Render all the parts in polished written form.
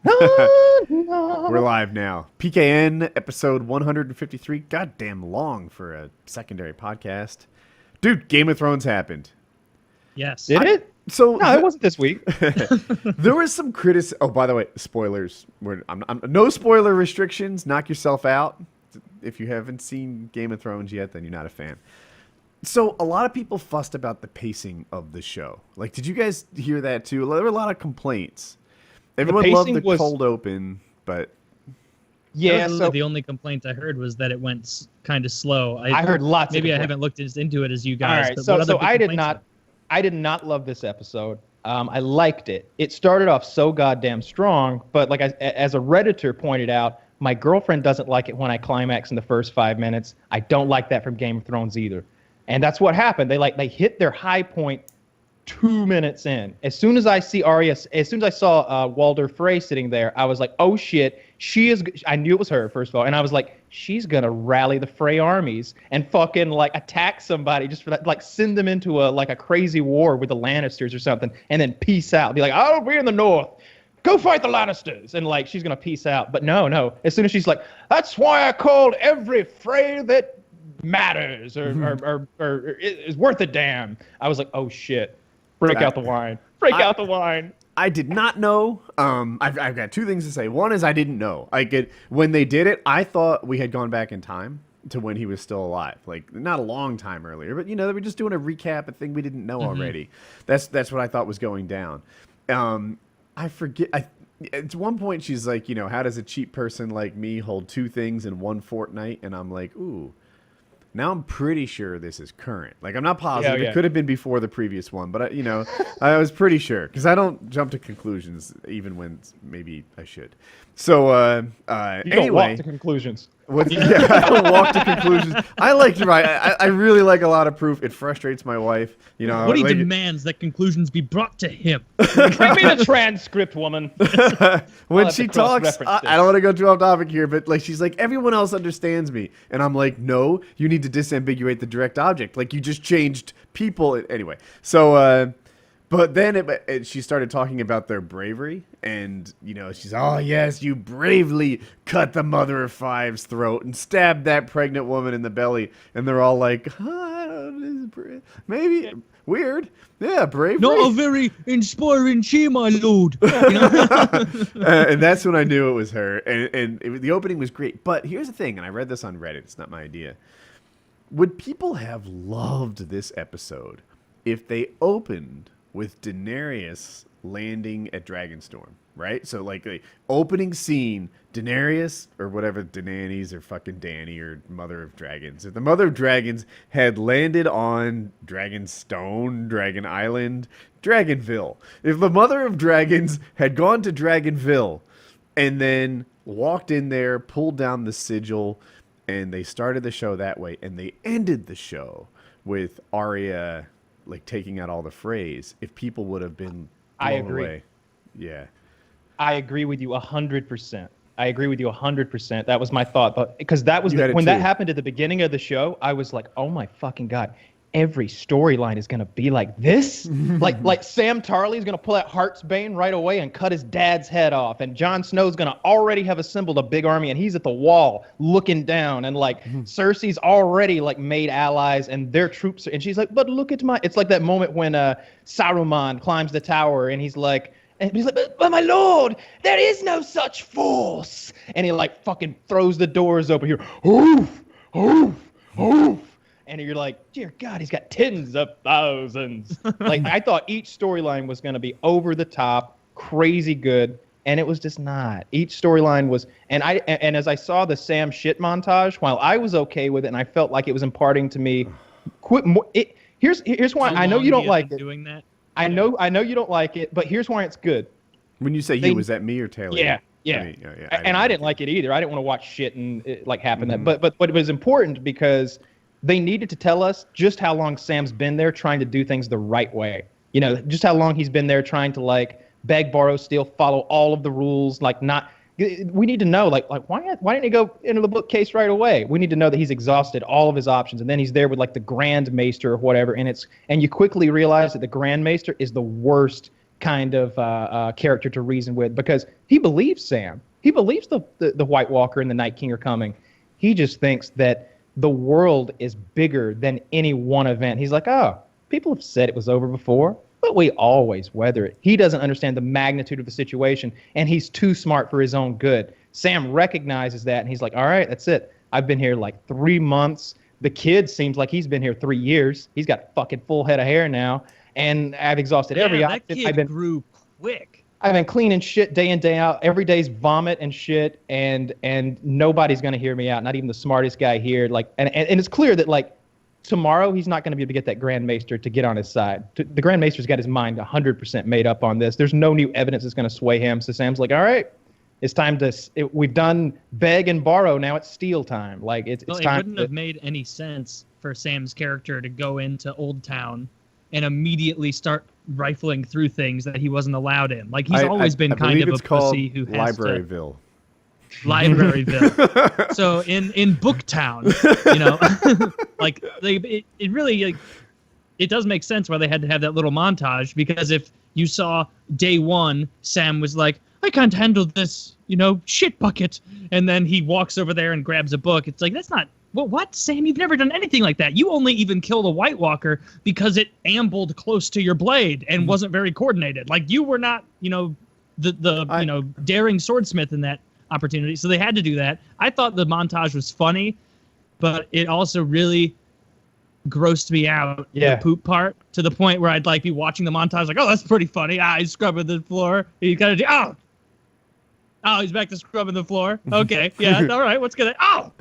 We're live now. PKN episode 153. Goddamn long for a secondary podcast. Dude, Game of Thrones happened. Yes. Did it? So No, it wasn't this week. there was some criticism. Oh, by the way, spoilers. I'm no spoiler restrictions. Knock yourself out. If you haven't seen Game of Thrones yet, then you're not a fan. So a lot of people fussed about the pacing of the show. Like, did you guys hear that too? There were a lot of complaints. Everyone loved the cold open, but Yeah, so the only complaint I heard was that it went kind of slow. I heard lots. Maybe of I haven't looked into it as you All guys. right, but so what other big I did complaints not. I did not love this episode. I liked it. It started off so goddamn strong, but like as a Redditor pointed out, my girlfriend doesn't like it when I climax in the first 5 minutes. I don't like that from Game of Thrones either, and that's what happened. They hit their high point 2 minutes in. As soon as I saw Walder Frey sitting there, I was like, oh shit, she is. I knew it was her first of all, and I was like, she's gonna rally the Frey armies and fucking like attack somebody just for that, like send them into a crazy war with the Lannisters or something, and then peace out. Be like, oh, we're in the north. Go fight the Lannisters, and like she's gonna peace out. But no. As soon as she's like, that's why I called every Frey that matters or is worth a damn. I was like, oh shit. Break out the wine. Break out the wine. I did not know. I've got two things to say. One is I didn't know. When they did it, I thought we had gone back in time to when he was still alive. Like, not a long time earlier, but they were just doing a recap, a thing we didn't know already. That's what I thought was going down. I forget. At one point, she's like, how does a cheap person like me hold two things in one fortnight? And I'm like, ooh. Now I'm pretty sure this is current. Like, I'm not positive. Yeah. It could have been before the previous one, but I was pretty sure because I don't jump to conclusions even when maybe I should. So You anyway, don't walk to conclusions. I don't walk to conclusions. I like to write. I really like a lot of proof. It frustrates my wife. What he demands that conclusions be brought to him. Bring me the transcript, woman. When I'll she have to talks, cross-reference this. I don't want to go too off topic here, but like she's like, everyone else understands me, and I'm like, no, you need to disambiguate the direct object. Like, you just changed people anyway. So, but then she started talking about their bravery, and she's, oh yes, you bravely cut the mother of five's throat and stabbed that pregnant woman in the belly, and they're all like, maybe weird, yeah, bravery. Not a very inspiring cheer, my lord. And that's when I knew it was her. And the opening was great. But here's the thing, and I read this on Reddit. It's not my idea. Would people have loved this episode if they opened with Daenerys landing at Dragonstorm, right? So, like, the opening scene, Daenerys, or whatever, Daenerys, or fucking Dany, or Mother of Dragons. If the Mother of Dragons had landed on Dragonstone, Dragon Island, Dragonville. If the Mother of Dragons had gone to Dragonville and then walked in there, pulled down the sigil, and they started the show that way, and they ended the show with Arya like taking out all the Freys, if people would have been I blown agree. away. Yeah. I agree with you 100%. I agree with you 100%. That was my thought, but because that was You had it when too. that happened at the beginning of the show, I was like, "Oh my fucking god! Every storyline is gonna be like this. like Sam Tarley's gonna pull out Heartsbane right away and cut his dad's head off, and Jon Snow's gonna already have assembled a big army, and he's at the wall looking down, and like Cersei's already like made allies, and their troops, and she's like, but look at my. It's like that moment when Saruman climbs the tower, and he's like. And he's like, but my lord, there is no such force. And he like fucking throws the doors open here. Oof, oof, oof. And you're like, dear God, he's got tens of thousands. Like, I thought each storyline was going to be over the top, crazy good, and it was just not. Each storyline was, and as I saw the Sam shit montage, while I was okay with it, and I felt like it was imparting to me, here's why I know you don't like it. Doing that. I know you don't like it, but here's why it's good. When you say you, was that me or Taylor? Yeah. I mean, I didn't like it either. I didn't want to watch shit and it, like happen that. But it was important because they needed to tell us just how long Sam's been there trying to do things the right way. Just how long he's been there trying to like beg, borrow, steal, follow all of the rules. Like not. We need to know like why didn't he go into the bookcase right away? We need to know that he's exhausted all of his options, and then he's there with like the Grand Maester or whatever, and you quickly realize that the Grand Maester is the worst kind of character to reason with, because he believes Sam. He believes the White Walker and the Night King are coming. He just thinks that the world is bigger than any one event. He's like, oh, people have said it was over before, but we always weather it. He doesn't understand the magnitude of the situation, and he's too smart for his own good. Sam recognizes that, and he's like, all right, that's it. I've been here like 3 months. The kid seems like he's been here 3 years. He's got a fucking full head of hair now, and I've exhausted every that option. kid grew quick. I've been cleaning shit day in, day out. Every day's vomit and shit, and nobody's gonna hear me out. Not even the smartest guy here. Like, and it's clear that like tomorrow he's not gonna be able to get that Grand Maester to get on his side. The Grand Maester's got his mind 100% made up on this. There's no new evidence that's gonna sway him. So Sam's like, all right, it's time to. We've done beg and borrow. Now it's steal time. Like it's Well, time. it wouldn't have made any sense for Sam's character to go into Old Town and immediately start rifling through things that he wasn't allowed in. Like he's always been kind of a pussy who has Libraryville. Libraryville. So in Booktown, you know, like it really like, it does make sense why they had to have that little montage, because if you saw day one, Sam was like, I can't handle this, you know, shit bucket, and then he walks over there and grabs a book. It's like, that's not. Well, what, Sam? You've never done anything like that. You only even killed a White Walker because it ambled close to your blade and wasn't very coordinated. Like, you were not, you know, the daring swordsmith in that opportunity. So they had to do that. I thought the montage was funny, but it also really grossed me out, Yeah. the poop part, to the point where I'd like be watching the montage like, oh, that's pretty funny. He's scrubbing the floor. He kind of Oh, he's back to scrubbing the floor. Okay, yeah, all right. What's gonna? Oh,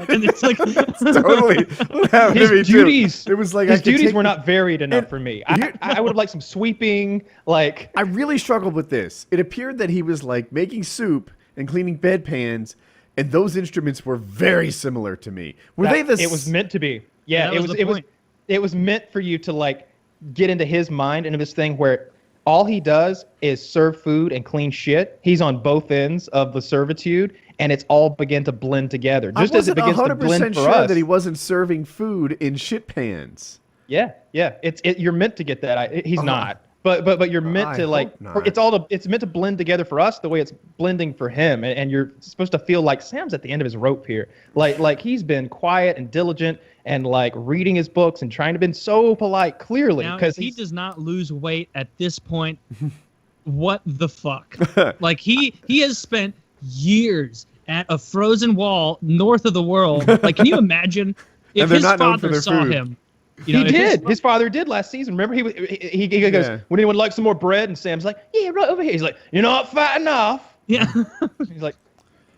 and it's like Totally. What happened to me, His too? duties. It was like his I could duties take were the- not varied enough for me. I would have liked some sweeping, like. I really struggled with this. It appeared that he was like making soup and cleaning bedpans, and those instruments were very similar to me. Were they the? It was meant to be. Yeah, That it was was. the It was. point. It was meant for you to like get into his mind, into this thing where all he does is serve food and clean shit. He's on both ends of the servitude, and it's all begin to blend together. Just I as it wasn't begins to blend 100% for sure us. that he wasn't serving food in shit pans. Yeah. You're meant to get that. He's not. But you're meant I to like. hope not. It's meant to blend together for us the way it's blending for him, and you're supposed to feel like Sam's at the end of his rope here. Like he's been quiet and diligent and like reading his books and trying to be so polite, clearly, now, because if he does not lose weight at this point, what the fuck? Like he has spent years at a frozen wall north of the world. Like, can you imagine if And they're his not known for father their saw food. him? You know, he if his did. His father did last season. Remember, he goes, Yeah. "Would anyone like some more bread?" And Sam's like, "Yeah, right over here." He's like, "You're not fat enough." Yeah. He's like,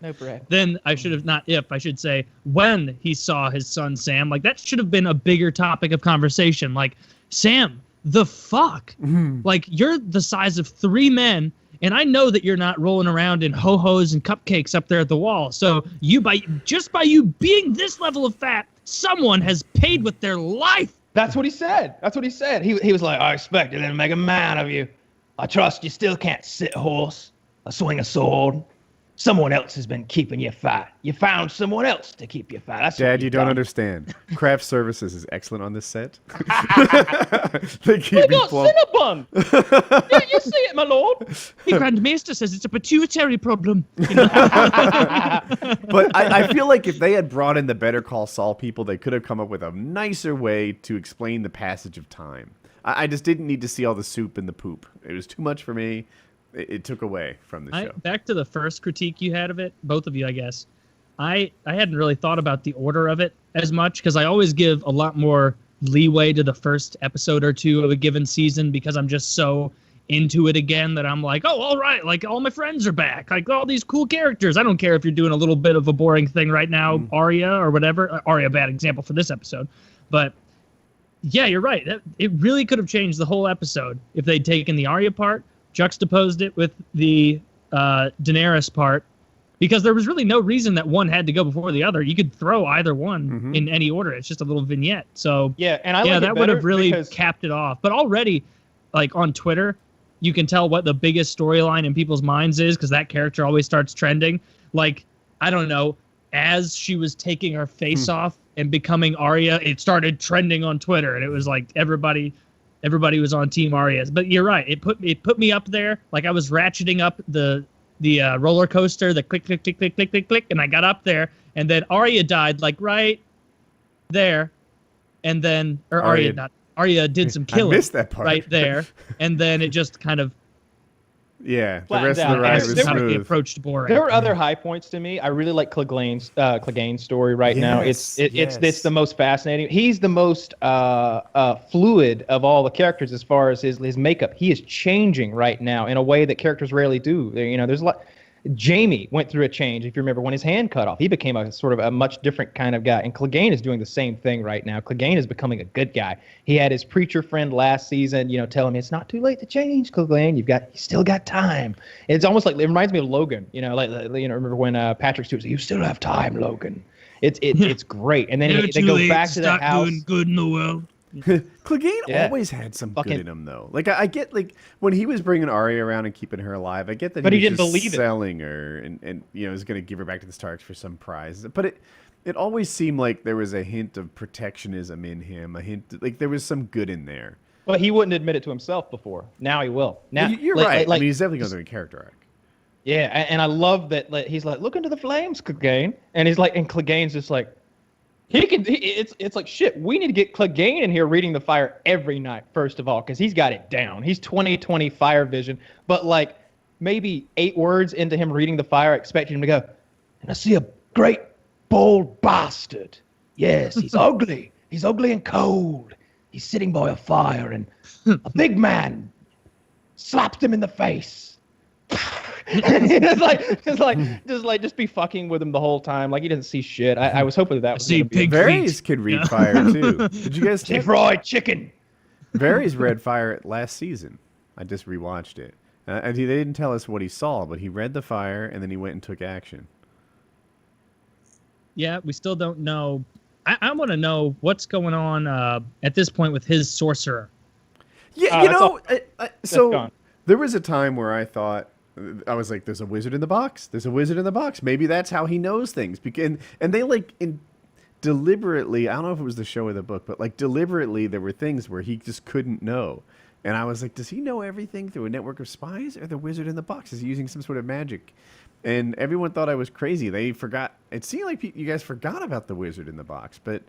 "No bread." Then I should have not if I should say when he saw his son Sam, like that should have been a bigger topic of conversation. Like, Sam, the fuck? Like, you're the size of 3 men, and I know that you're not rolling around in ho-hos and cupcakes up there at the wall. So by you being this level of fat, someone has paid with their life. That's what he said. He was like, "I expected them to make a man of you. I trust you still can't sit a horse or swing a sword. Someone else has been keeping you fat. You found someone else to keep you fat. That's what Dad, you don't done." understand. Craft Services is excellent on this set. They keep We me got plump. Cinnabon. Yeah, you see it, my lord. The Grand Maester says it's a pituitary problem. You know? But I feel like if they had brought in the Better Call Saul people, they could have come up with a nicer way to explain the passage of time. I just didn't need to see all the soup and the poop. It was too much for me. It took away from the show. Back to the first critique you had of it, both of you, I guess. I hadn't really thought about the order of it as much, because I always give a lot more leeway to the first episode or two of a given season, because I'm just so into it again that I'm like, oh, all right, like all my friends are back, like all these cool characters. I don't care if you're doing a little bit of a boring thing right now, Arya or whatever. Arya, bad example for this episode, but yeah, you're right. It really could have changed the whole episode if they'd taken the Arya part, juxtaposed it with the Daenerys part, because there was really no reason that one had to go before the other. You could throw either one in any order. It's just a little vignette. So Yeah, and I like it that would have better really because- capped it off. But already, like on Twitter, you can tell what the biggest storyline in people's minds is, because that character always starts trending. Like, I don't know, as she was taking her face off and becoming Arya, it started trending on Twitter, and it was like everybody everybody was on Team Arya. But you're right. It put me up there. Like I was ratcheting up the roller coaster, the click, click, click, click, click, click, click, and I got up there, and then Arya died like right there, and then Arya did some killing. I missed that part. Right there, and then it just kind of the flattened rest of out. the ride And was there kind of smooth. approached boring. There were other high points to me. I really like Clegane's story right now. Yes, It's the most fascinating. He's the most fluid of all the characters as far as his makeup. He is changing right now in a way that characters rarely do. There's a lot. Jamie went through a change. If you remember, when his hand cut off, he became a sort of a much different kind of guy. And Clegane is doing the same thing right now. Clegane is becoming a good guy. He had his preacher friend last season, tell him it's not too late to change, Clegane. You still got time. It's almost like, it reminds me of Logan. Remember when Patrick Stewart said, "You still have time, Logan." It's great. And then they go back to the house. Doing good in the world. Clegane always had some good in him, though. Like I get, like when he was bringing Arya around and keeping her alive, I get that. But he was didn't just believe it. selling her, and is going to give her back to the Starks for some prize. But it always seemed like there was a hint of protectionism in him. A hint, like there was some good in there. But he wouldn't admit it to himself before. Now he will. Now You're right. I mean, he's definitely going through a character arc. Yeah, and I love that. He's like, "Look into the flames, Clegane," and Clegane's just like, it's like, shit, we need to get Clegane in here reading the fire every night, first of all, because he's got it down. He's 20/20 fire vision. But like maybe 8 words into him reading the fire, I expected him to go, "And I see a great bold bastard. Yes, he's ugly. He's ugly and cold. He's sitting by a fire, and a big man slapped him in the face." just be fucking with him the whole time. Like he doesn't see shit. I was hoping that was see gonna be pig Varys could read fire too. Did you guys deep fried chicken. Varys read fire last season. I just rewatched it. And they didn't tell us what he saw, but he read the fire and then he went and took action. Yeah, we still don't know. I want to know what's going on at this point with his sorcerer. Yeah, so gone. there was a time where I thought, I was like, there's a wizard in the box. There's a wizard in the box. Maybe that's how he knows things. And they deliberately, I don't know if it was the show or the book, but like deliberately there were things where he just couldn't know. And I was like, does he know everything through a network of spies, or the wizard in the box? Is he using some sort of magic? And everyone thought I was crazy. They forgot. It seemed like you guys forgot about the wizard in the box, but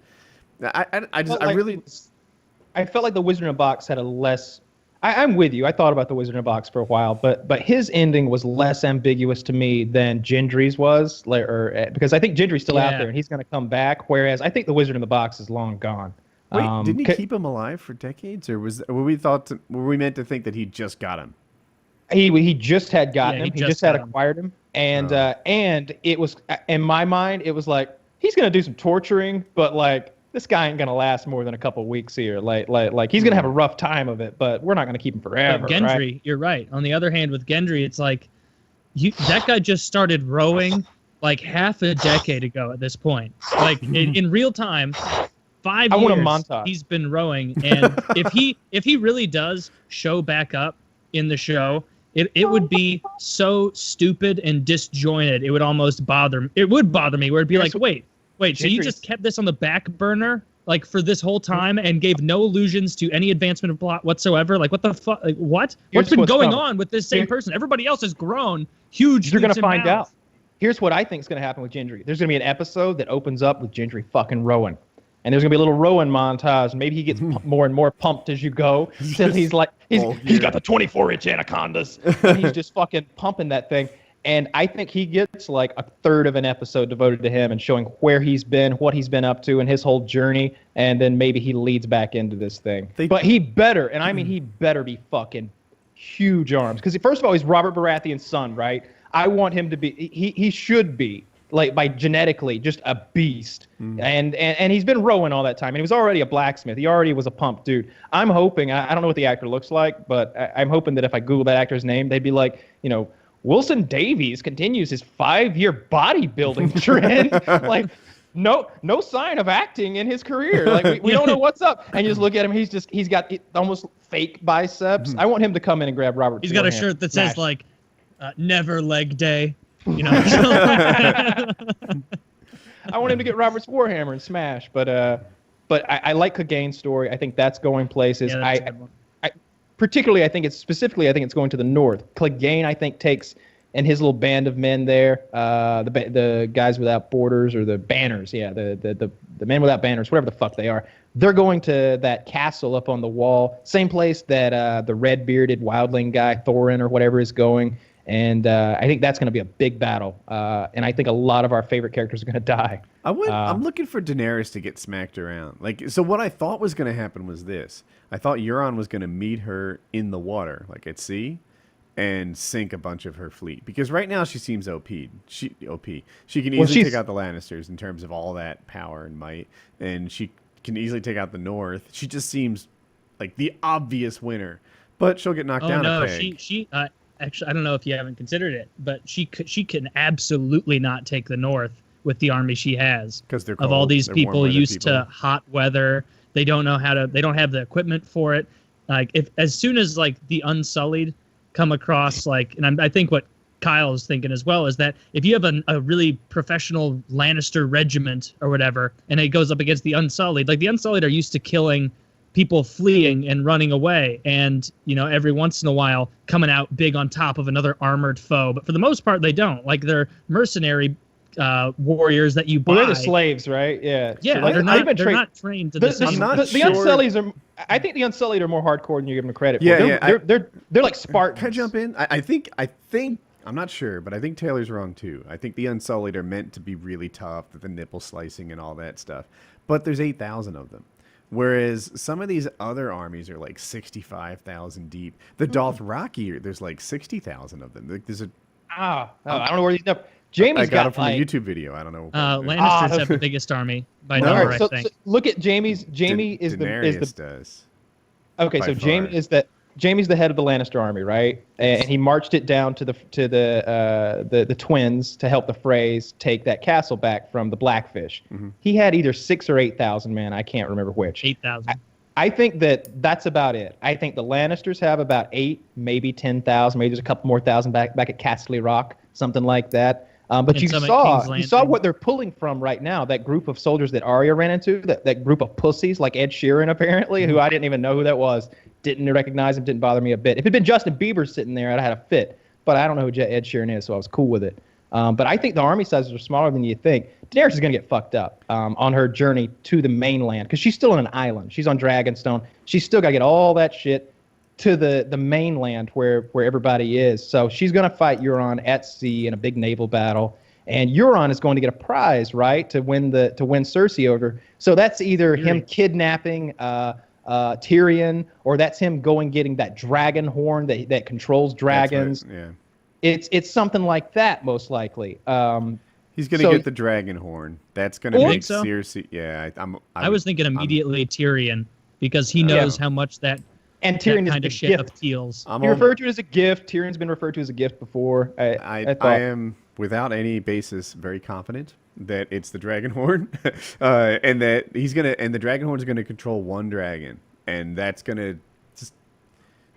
I felt like the wizard in the box had a less. I'm with you. I thought about the wizard in a box for a while, but his ending was less ambiguous to me than Gendry's was, because I think Gendry's still out there and he's going to come back. Whereas I think the wizard in the box is long gone. Wait, didn't he keep him alive for decades, or were we meant to think that he just got him? He just had gotten him. He just had got him. acquired him, and it was in my mind it was like he's going to do some torturing, but like. This guy ain't gonna last more than a couple of weeks here. Like he's gonna have a rough time of it, but we're not gonna keep him forever. Gendry, right? You're right. On the other hand, with Gendry, it's like that guy just started rowing like half a decade ago. At this point, like in real time, 5 years want a montage. He's been rowing, and if he really does show back up in the show, it would be so stupid and disjointed. It would almost bother. It would bother me. Where it'd be like, wait, so you just kept this on the back burner like for this whole time and gave no allusions to any advancement of plot whatsoever? Like what the fuck? Like what? What's been going on with this same person? Everybody else has grown huge. You're gonna find out. Here's what I think is gonna happen with Gendry. There's gonna be an episode that opens up with Gendry fucking rowing. And there's gonna be a little rowing montage. Maybe he gets more and more pumped as you go. Till he's like, he's got the 24-inch anacondas. And he's just fucking pumping that thing. And I think he gets like a third of an episode devoted to him and showing where he's been, what he's been up to, and his whole journey. And then maybe he leads back into this thing. But he better, and I mean he better be fucking huge arms. Because first of all, he's Robert Baratheon's son, right? I want him to be. He should be like by genetically just a beast. And he's been rowing all that time. And he was already a blacksmith. He already was a pump dude. I'm hoping. I don't know what the actor looks like, but I'm hoping that if I Google that actor's name, they'd be like, Wilson Davies continues his 5-year bodybuilding trend. Like, no sign of acting in his career. Like, we don't know what's up. And you just look at him. He's got almost fake biceps. I want him to come in and grab Robert. He's got a shirt that says like, "Never leg day." I want him to get Robert's Warhammer and smash. But I like Clegane's story. I think that's going places. Yeah, that's a good one. particularly, I think it's going to the north. Clegane, I think, takes and his little band of men there, the guys without borders or the banners, the men without banners, whatever the fuck they are. They're going to that castle up on the wall, same place that the red-bearded wildling guy Thorin or whatever is going. And I think that's going to be a big battle. And I think a lot of our favorite characters are going to die. I'm looking for Daenerys to get smacked around. So what I thought was going to happen was this. I thought Euron was going to meet her in the water, like at sea, and sink a bunch of her fleet. Because right now she seems OP. She can easily take out the Lannisters in terms of all that power and might. And she can easily take out the North. She just seems like the obvious winner. But she'll get knocked down a peg. Actually, I don't know if you haven't considered it, but she can absolutely not take the North with the army she has. Because they're of all these people used to hot weather. They don't know how to. They don't have the equipment for it. Like as soon as like the Unsullied come across, like, and I think what Kyle is thinking as well is that if you have a really professional Lannister regiment or whatever, and it goes up against the Unsullied, like the Unsullied are used to killing people fleeing and running away, and every once in a while coming out big on top of another armored foe. But for the most part, they don't. Like they're mercenary warriors that you buy. Well, they're the slaves, right? Yeah. Yeah, so they're not trained to the same. The Unsullied are. I think the Unsullied are more hardcore than you give them credit for. They're like Spartans. Can I jump in? I think I'm not sure, but I think Taylor's wrong too. I think the Unsullied are meant to be really tough, with the nipple slicing and all that stuff. But there's 8,000 of them. Whereas some of these other armies are like 65,000 deep. The Dothraki, there's like 60,000 of them. Like there's I don't know where these numbers. Jamie's I got it from a YouTube video. I don't know. Lannisters have the biggest army by number. Right, I think. So look at Jamie's. Jamie is Daenerys the. Does. Okay, so Jamie's the head of the Lannister army, right? And he marched it down to the twins to help the Freys take that castle back from the Blackfish. Mm-hmm. He had either 6,000 or 8,000 men. I can't remember which. 8,000. I think that's about it. I think the Lannisters have about 8, maybe 10,000. Maybe there's a couple more thousand back at Castle Rock, something like that. But you saw what they're pulling from right now. That group of soldiers that Arya ran into, that group of pussies like Ed Sheeran apparently, who I didn't even know who that was. Didn't recognize him, didn't bother me a bit. If it had been Justin Bieber sitting there, I'd have had a fit. But I don't know who Ed Sheeran is, so I was cool with it. But I think the army sizes are smaller than you think. Daenerys is going to get fucked up on her journey to the mainland because she's still on an island. She's on Dragonstone. She's still got to get all that shit to the mainland where everybody is. So she's going to fight Euron at sea in a big naval battle. And Euron is going to get a prize, right, to win Cersei over. So that's either him kidnapping Tyrion, or that's him getting that dragon horn that controls dragons. Yeah. It's something like that, most likely. He's going to get the dragon horn. That's going to make Cersei. Yeah, I was thinking immediately Tyrion, because he knows how much that and Tyrion kind of shit appeals. He referred to it as a gift. Tyrion's been referred to as a gift before. I am, without any basis, very confident that it's the dragon horn, and that the dragon horn is gonna control one dragon, and that's gonna just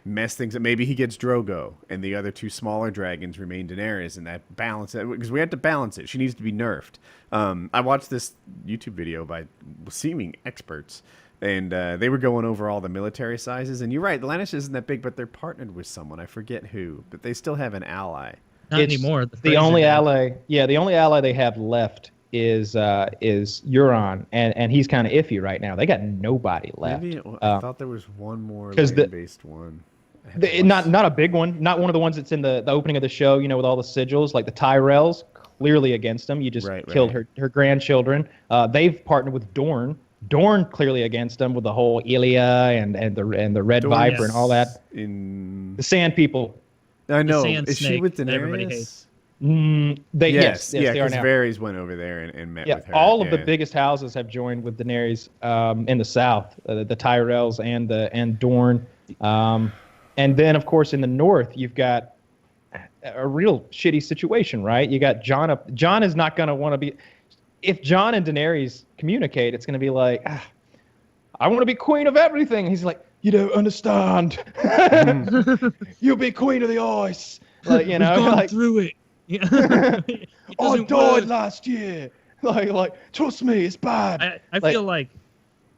mess things up. Maybe he gets Drogo, and the other two smaller dragons remain Daenerys, and that balance it, because we have to balance it. She needs to be nerfed. I watched this YouTube video by seeming experts, and they were going over all the military sizes. And you're right, the Lannisters isn't that big, but they're partnered with someone. I forget who, but they still have an ally. Not anymore. The only ally they have left is Euron, and he's kind of iffy right now. They got nobody left. Maybe I thought there was one more land-based one. Not a big one. Not one of the ones that's in the opening of the show. With all the sigils, like the Tyrells, clearly against them. You just killed her grandchildren. They've partnered with Dorne. Dorne clearly against them with the whole Ilya and the Red Viper and all that. In the Sand People. I know. Sand Is she with Daenerys? everybody hates. Yes, they are now. Varys went over there and met with her. All of the biggest houses have joined with Daenerys in the south, the Tyrells and Dorne. And then, of course, in the north, you've got a real shitty situation, right? You got Jon. Jon is not going to want to be... If Jon and Daenerys communicate, it's going to be like, I want to be queen of everything. He's like, you don't understand. You'll be queen of the ice. Like, We've gone through it. I died last year. Like, trust me, it's bad. I feel like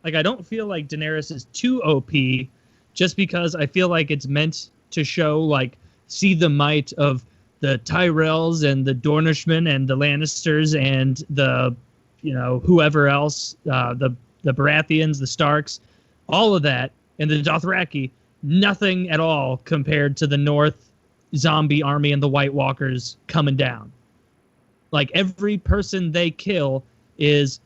I don't feel like Daenerys is too OP just because I feel like it's meant to show, like, see the might of the Tyrells and the Dornishmen and the Lannisters and the, whoever else, the Baratheons, the Starks, all of that, and the Dothraki. Nothing at all compared to the North zombie army and the White Walkers coming down. Like, every person they kill is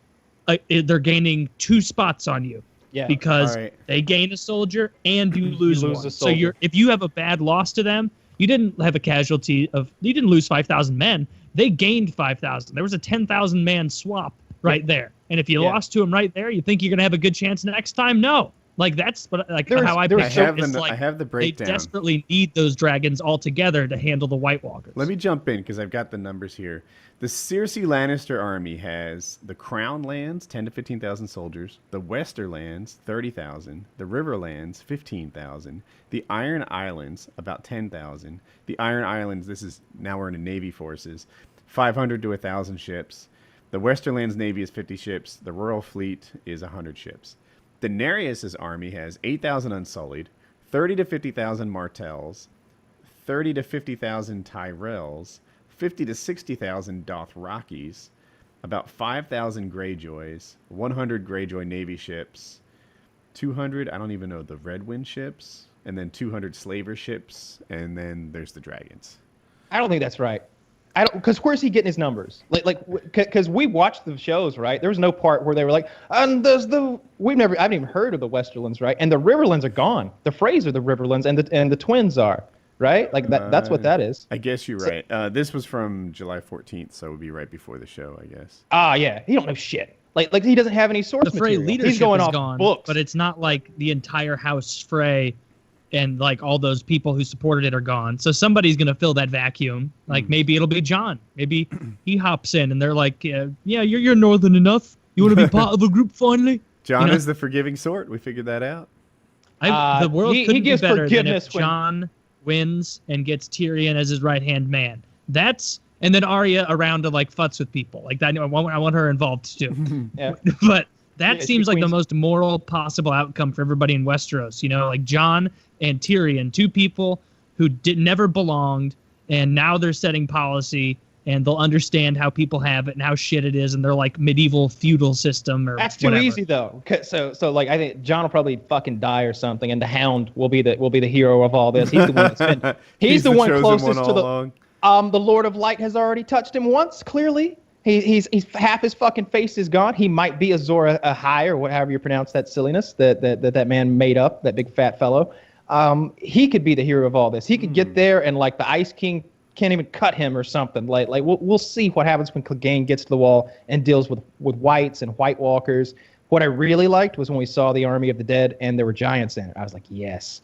they're gaining 2 spots on you. Yeah. Because they gain a soldier and you lose one. So if you have a bad loss to them, you didn't have a casualty you didn't lose 5,000 men. They gained 5,000. There was a 10,000 man swap right there. And if you lost to them right there, you think you're going to have a good chance next time? No. Like, that's how I picture it. I have the breakdown. They desperately need those dragons all together to handle the White Walkers. Let me jump in because I've got the numbers here. The Cersei Lannister army has the Crown Lands, 10 to 15,000 soldiers. The Westerlands, 30,000. The Riverlands, 15,000. The Iron Islands, about 10,000. The Iron Islands, now we're into Navy forces, 500 to 1,000 ships. The Westerlands Navy is 50 ships. The Royal Fleet is 100 ships. Daenerys' army has 8,000 Unsullied, 30 to 50,000 Martells, 30 to 50,000 Tyrells, 50 to 60,000 Dothrakis, about 5,000 Greyjoys, 100 Greyjoy Navy ships, 200, I don't even know, the Redwind ships, and then 200 slaver ships, and then there's the dragons. I don't think that's right. Because where's he getting his numbers? Because we watched the shows, right? There was no part where they were like, and there's I haven't even heard of the Westerlands, right? And the Riverlands are gone. The Freys are the Riverlands, and the twins are, right? Like that's what that is. I guess you're right. This was from July 14th, so it would be right before the show, I guess. Yeah, he don't know shit. Like he doesn't have any source material. The Frey leadership He's going is off gone, books. but it's not like the entire House Frey and like all those people who supported it are gone. So somebody's going to fill that vacuum. Like maybe it'll be Jon. Maybe he hops in and they're like, yeah, you're northern enough. You want to be part of a group finally? Jon is the forgiving sort. We figured that out. The world couldn't be better than if when Jon wins and gets Tyrion as his right-hand man. And then Arya around to like futz with people. Like that, I want her involved too. Yeah. But that seems like the most moral possible outcome for everybody in Westeros. Like Jon and Tyrion, 2 people who never belonged, and now they're setting policy, and they'll understand how people have it and how shit it is, and they're like medieval feudal system or that's too whatever. easy though. So like I think Jon will probably fucking die or something, and the Hound will be the hero of all this. He's the one that's been he's the one closest to the Lord of Light has already touched him once. Clearly, he's half his fucking face is gone. He might be Azor Ahai or whatever you pronounce that silliness that man made up, that big fat fellow. He could be the hero of all this. He could get there and like the Ice King can't even cut him or something. Like we'll see what happens when Clegane gets to the wall and deals with whites and White Walkers. What I really liked was when we saw the Army of the Dead and there were giants in it. I was like, yes.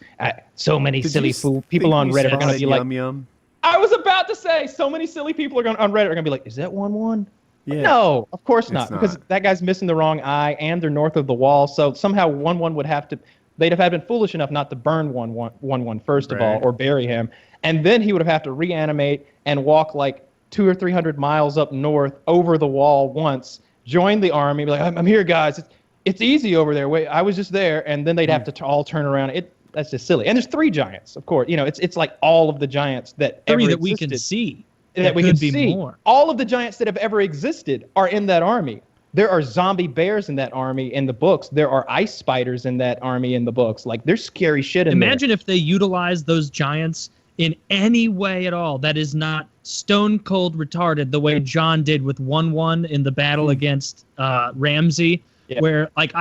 So many silly people on Reddit are going to be like, yum. I was about to say, so many silly people on Reddit are going to be like, is that 1-1? Yeah. No, of course not, because that guy's missing the wrong eye and they're north of the wall. So somehow 1-1 would have to. They'd have been foolish enough not to burn 1-1 first of all, or bury him, and then he would have had to reanimate and walk like 200 or 300 miles up north over the wall once, join the army, be like, "I'm here, guys. It's easy over there. Wait, I was just there," and then they'd have to all turn around. That's just silly. And there's 3 giants, of course. It's like all of the giants that 3 ever that we existed, can see. That we can be see. More. All of the giants that have ever existed are in that army. There are zombie bears in that army in the books. There are ice spiders in that army in the books. Like, there's scary shit in there. Imagine if they utilize those giants in any way at all that is not stone cold retarded the way Jon did with 1-1 in the battle against Ramsay, where like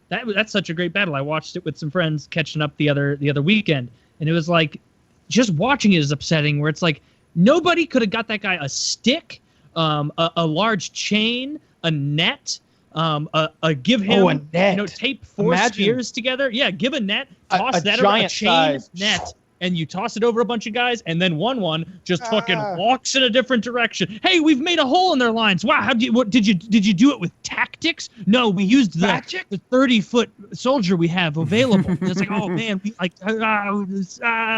that's such a great battle. I watched it with some friends catching up the other weekend, and it was like just watching it is upsetting, where it's like nobody could have got that guy a stick, a large chain, a net, give him a net. Tape 4 spears together. Yeah, give a net, toss that over a chain net, and you toss it over a bunch of guys, and then 1-1 just fucking walks in a different direction. Hey, we've made a hole in their lines. Wow, did you do it with tactics? No, we used the 30-foot soldier we have available. It's like, oh man,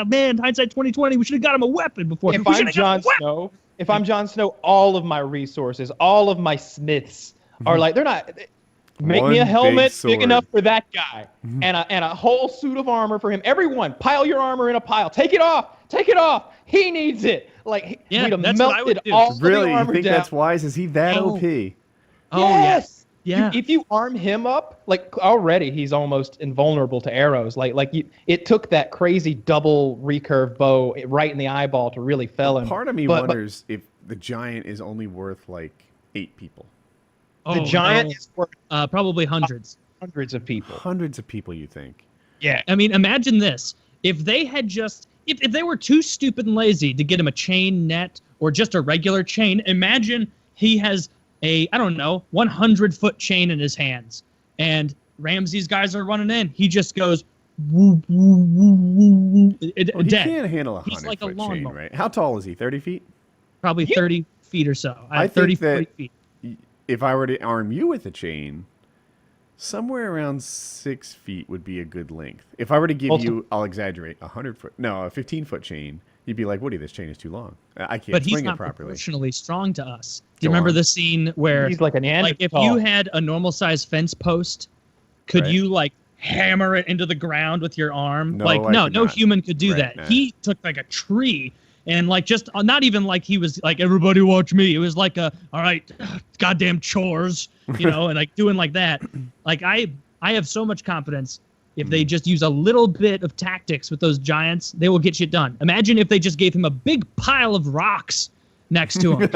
man, hindsight 2020. We should have got him a weapon before. If I'm Jon Snow, all of my resources, all of my Smiths are like, they're not. Make One me a big helmet sword. big enough for that guy, and a whole suit of armor for him. Everyone, pile your armor in a pile. Take it off. Take it off. He needs it. Like Yeah, we'd have that's what I would melted do. all of Really? the You armor think down. that's wise? Is he that No. OP? Oh Yes. yeah. If you arm him up, like already he's almost invulnerable to arrows. It took that crazy double recurve bow right in the eyeball to really fell him. Part of me But wonders if the giant is only worth like 8 people. Oh, the giant no. is worth Probably hundreds. hundreds of people. Hundreds of people, you think? Yeah. I mean, imagine this. If they had just, if they were too stupid and lazy to get him a chain net or just a regular chain, imagine he has a, I don't know, 100-foot chain in his hands. And Ramsey's guys are running in. He just goes, woo, woo, woo, woo, woo, He dead. can't handle a He's like a 100-foot chain, lawnmower. right? How tall is he? 30 feet? Probably 30 feet or so. I 30, think that 40 feet. if I were to arm you with a chain, somewhere around 6 feet would be a good length. If I were to give Also- you, I'll exaggerate, a 15-foot chain, you'd be like, Woody, this chain is too long. I can't But he's swing it not properly. proportionally strong to us. Do you Go remember on. the scene where, He's like a Neanderthal. like, if you had a normal size fence post, could Right. you like hammer it into the ground with your arm? No, like, I no, could no not. human could do Right, that. nah. He took like a tree and like just not even like he was like everybody watch me. It was like a all right, goddamn chores, you know, and like doing like that. Like I have so much confidence. If they just use a little bit of tactics with those giants, they will get shit done. Imagine if they just gave him a big pile of rocks next to him.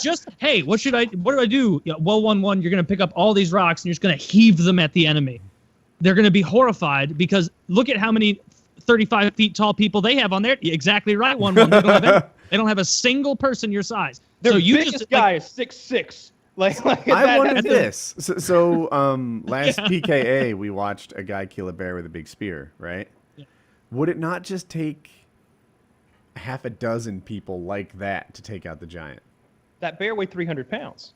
just hey, what do I do? Yeah, well, 1-1, you're gonna pick up all these rocks and you're just gonna heave them at the enemy. They're gonna be horrified because look at how many 35 feet tall people they have on there. Exactly right, 1-1. They don't have a single person your size. Their so you biggest just guy is 6'6". Like I wondered that's a- this. Last PKA, we watched a guy kill a bear with a big spear, right? Yeah. Would it not just take half a dozen people like that to take out the giant? that bear weighed 300 pounds.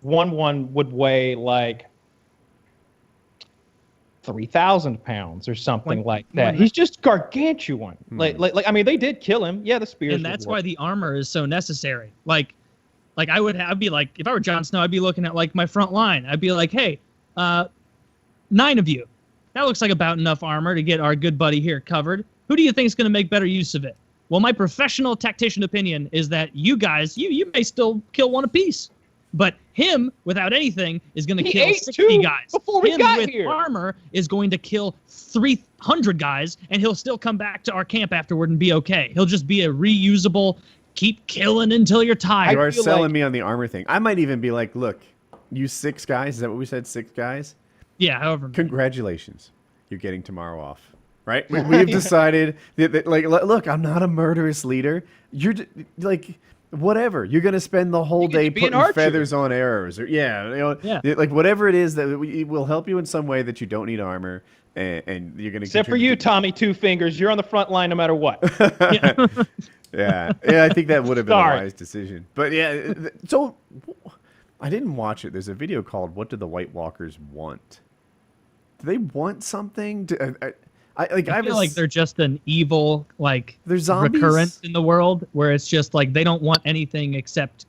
1-1 would weigh like 3,000 pounds or something When- like that. when- He's just gargantuan. Like, I mean, they did kill him. Yeah, the spears. and that's why the armor is so necessary. Like I'd be like, if I were Jon Snow, I'd be looking at like my front line. I'd be like, hey, 9 of you. That looks like about enough armor to get our good buddy here covered. Who do you think is going to make better use of it? Well, my professional tactician opinion is that you guys, you may still kill one apiece. But him, without anything, is going to He kill ate 60 two guys. before we him got with here. armor is going to kill 300 guys, and he'll still come back to our camp afterward and be okay. He'll just be a reusable, keep killing until you're tired. You are feel selling like- me on the armor thing. I might even be like, look, you 6 guys. Is that what we said? 6 guys? Yeah, however. Congratulations. You're getting tomorrow off. Right? We've decided that, like, look, I'm not a murderous leader. You're like, whatever. You're going to spend the whole You get day to be an putting archer. feathers on arrows. Or, Yeah. like, whatever it is that will help you in some way that you don't need armor. And you're going to Except for you, Tommy Two Fingers. You're on the front line no matter what. Yeah, I think that would have been Sorry. a wise decision. But yeah, so I didn't watch it. There's a video called "What Do the White Walkers Want?" Do they want something? I feel like they're just an evil, like, They're zombies? recurrent in the world where it's just like they don't want anything except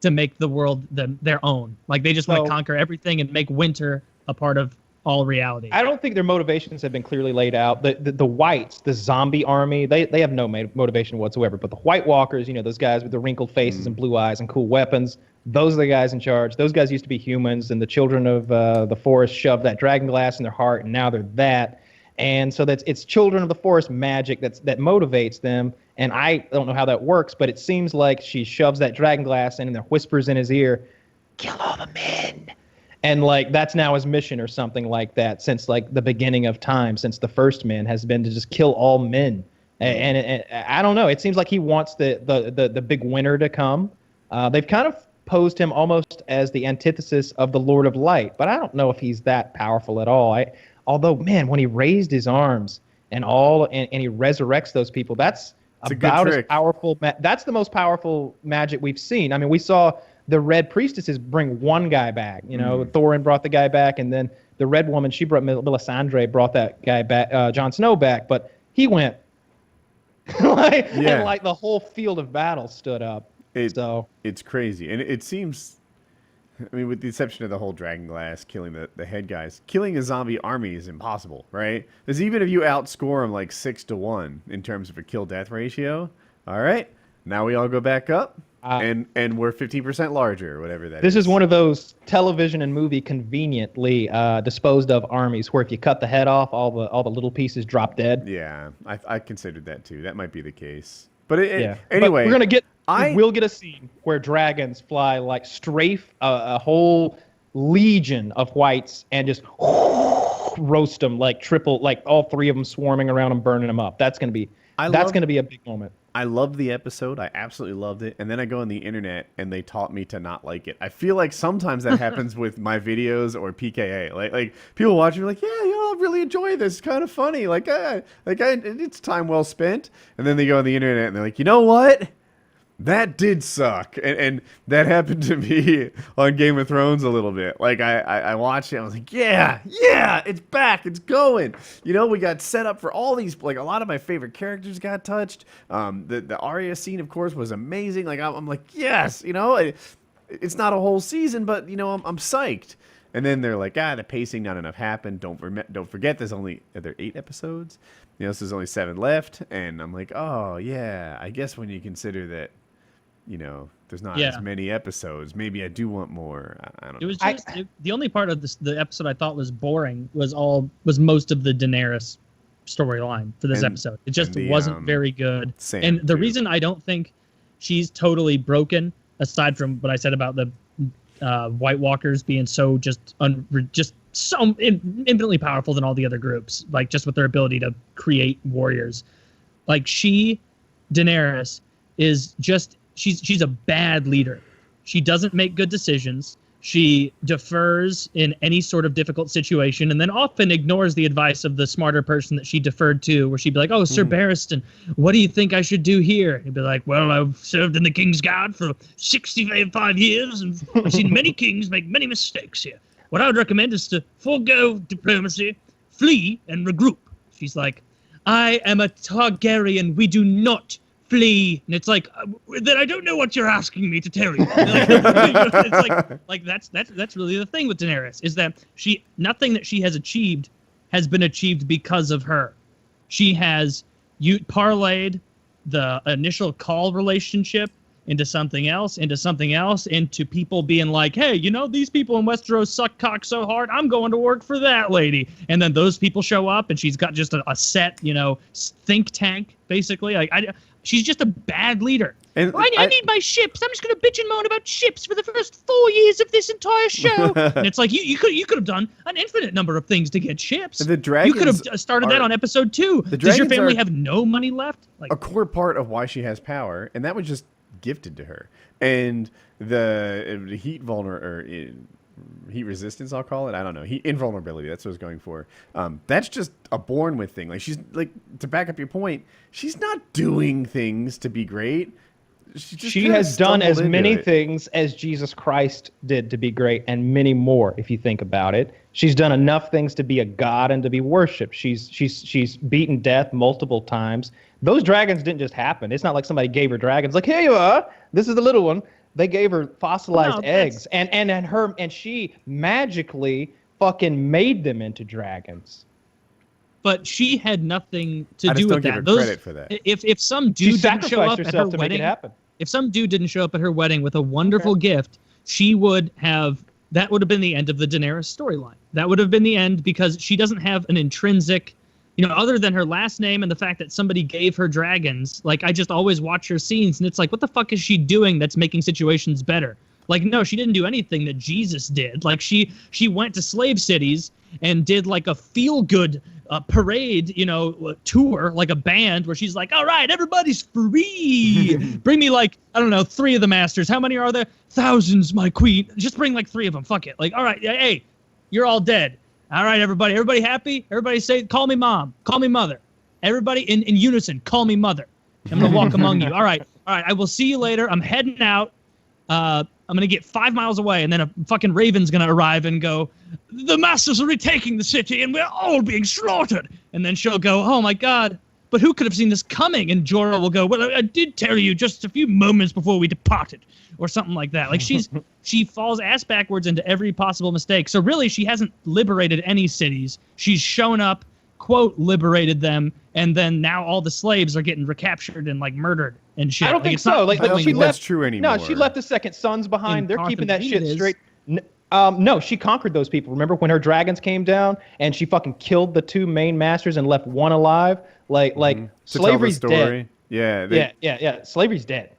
to make the world their own. Like they just want So- to conquer everything and make winter a part of all reality. I don't think their motivations have been clearly laid out. The whites, the zombie army, they have no motivation whatsoever. But the White Walkers, those guys with the wrinkled faces and blue eyes and cool weapons, those are the guys in charge. Those guys used to be humans, and the children of the forest shoved that dragon glass in their heart, and now they're that. And so it's children of the forest magic that motivates them. And I don't know how that works, but it seems like she shoves that dragon glass in and then whispers in his ear, "Kill all the men." And like that's now his mission or something like that since like the beginning of time, since the first man has been to just kill all men. And I don't know. It seems like he wants the big winner to come. They've kind of posed him almost as the antithesis of the Lord of Light, but I don't know if he's that powerful at all. Although, man, when he raised his arms and he resurrects those people, that's It's a good about as trick. powerful. That's the most powerful magic we've seen. I mean, we saw the Red Priestesses bring one guy back. Thorin brought the guy back, and then the Red Woman, she brought Melisandre, brought that guy back, Jon Snow back, but he went and like the whole field of battle stood up. It's crazy, and it seems I mean, with the exception of the whole Dragon Glass killing the head guys, killing a zombie army is impossible, right? Because even if you outscore them like 6-1 in terms of a kill-death ratio, all right, now we all go back up, and we're 15% larger, or whatever that is. This is one of those television and movie conveniently disposed of armies where if you cut the head off, all the little pieces drop dead. Yeah, I considered that too. That might be the case. But Yeah. anyway, But we'll get a scene where dragons fly like strafe a whole legion of whites and just roast them like all three of them swarming around them, burning them up. That's gonna be a big moment. I loved the episode. I absolutely loved it. And then I go on the internet and they taught me to not like it. I feel like sometimes that happens with my videos or PKA. Like people watch me like, yeah, I really enjoy this. It's kind of funny. It's time well spent. And then they go on the internet and they're like, you know what? That did suck. And that happened to me on Game of Thrones a little bit. Like, I watched it, I was like, yeah, it's back, it's going. You know, we got set up for all these, like, a lot of my favorite characters got touched. The Arya scene, of course, was amazing. Like, I'm like, yes, you know, it's not a whole season, but, you know, I'm psyched. And then they're like, the pacing, not enough happened. Don't forget, are there 8 episodes? You know, so there's only 7 left. And I'm like, oh, yeah, I guess when you consider that, you know, there's not as many episodes. Maybe I do want more. I don't know. It was just the only part of the episode I thought was boring was most of the Daenerys storyline for this episode. It just wasn't very good. And the reason I don't think she's totally broken, aside from what I said about the White Walkers being so so infinitely powerful than all the other groups, like just with their ability to create warriors, like Daenerys is just. She's a bad leader. She doesn't make good decisions. She defers in any sort of difficult situation and then often ignores the advice of the smarter person that she deferred to, where she'd be like, oh, Sir Barristan, what do you think I should do here? He'd be like, well, I've served in the King's Guard for 65 years and I've seen many kings make many mistakes here. What I would recommend is to forego diplomacy, flee, and regroup. She's like, I am a Targaryen. We do not flee. And it's like, then I don't know what you're asking me to tell you. It's like that's really the thing with Daenerys, is that nothing that she has achieved has been achieved because of her. She has parlayed the initial call relationship into something else, into people being like, hey, you know, these people in Westeros suck cock so hard, I'm going to work for that lady. And then those people show up and she's got just a set, you know, think tank, basically. She's just a bad leader. And I need my ships. I'm just going to bitch and moan about ships for the first 4 years of this entire show. And it's like, you could have done an infinite number of things to get ships. The dragons you could have started that on episode 2. Does your family have no money left? Like, a core part of why she has power, and that was just gifted to her. And the heat heat resistance, I'll call it. I don't know. Invulnerability. That's what I was going for. That's just a born with thing. Like, she's like, to back up your point, she's not doing things to be great. She has done as many things as Jesus Christ did to be great, and many more, if you think about it. She's done enough things to be a god and to be worshipped. She's beaten death multiple times. Those dragons didn't just happen. It's not like somebody gave her dragons. Like, here you are. This is the little one. They gave her fossilized eggs, and she magically fucking made them into dragons. But she had nothing to do with that. I just don't give her credit for that. If some dude didn't show up at her wedding, if some dude didn't show up at her wedding with a wonderful gift, that would have been the end of the Daenerys storyline. That would have been the end, because she doesn't have an intrinsic, you know, other than her last name and the fact that somebody gave her dragons. Like, I just always watch her scenes and it's like, what the fuck is she doing that's making situations better? Like, no, she didn't do anything that Jesus did. Like, she went to slave cities and did like a feel-good parade, you know, tour, like a band, where she's like, all right, everybody's free. Bring me, like, I don't know, 3 of the masters. How many are there? Thousands, my queen. Just bring like 3 of them. Fuck it. Like, all right, hey, you're all dead. All right, everybody happy? Everybody say, call me mom, call me mother. Everybody in unison, call me mother. I'm going to walk among you. All right, I will see you later. I'm heading out. I'm going to get 5 miles away, and then a fucking raven's going to arrive and go, the masters are retaking the city, and we're all being slaughtered. And then she'll go, oh, my God, but who could have seen this coming? And Jorah will go, well, I did tell you just a few moments before we departed. or something like that. Like she falls ass backwards into every possible mistake. So really, she hasn't liberated any cities. She's shown up, quote, liberated them, and then now all the slaves are getting recaptured and like murdered and shit. I don't Like, think it's not so. Like I don't she think left. that's true anymore. No, she left the second sons behind. In They're Carthage keeping that it shit is. straight. No, she conquered those people. Remember when her dragons came down and she fucking killed the two main masters and left one alive? Like To tell the slavery's story. dead. Yeah. Yeah. Slavery's dead.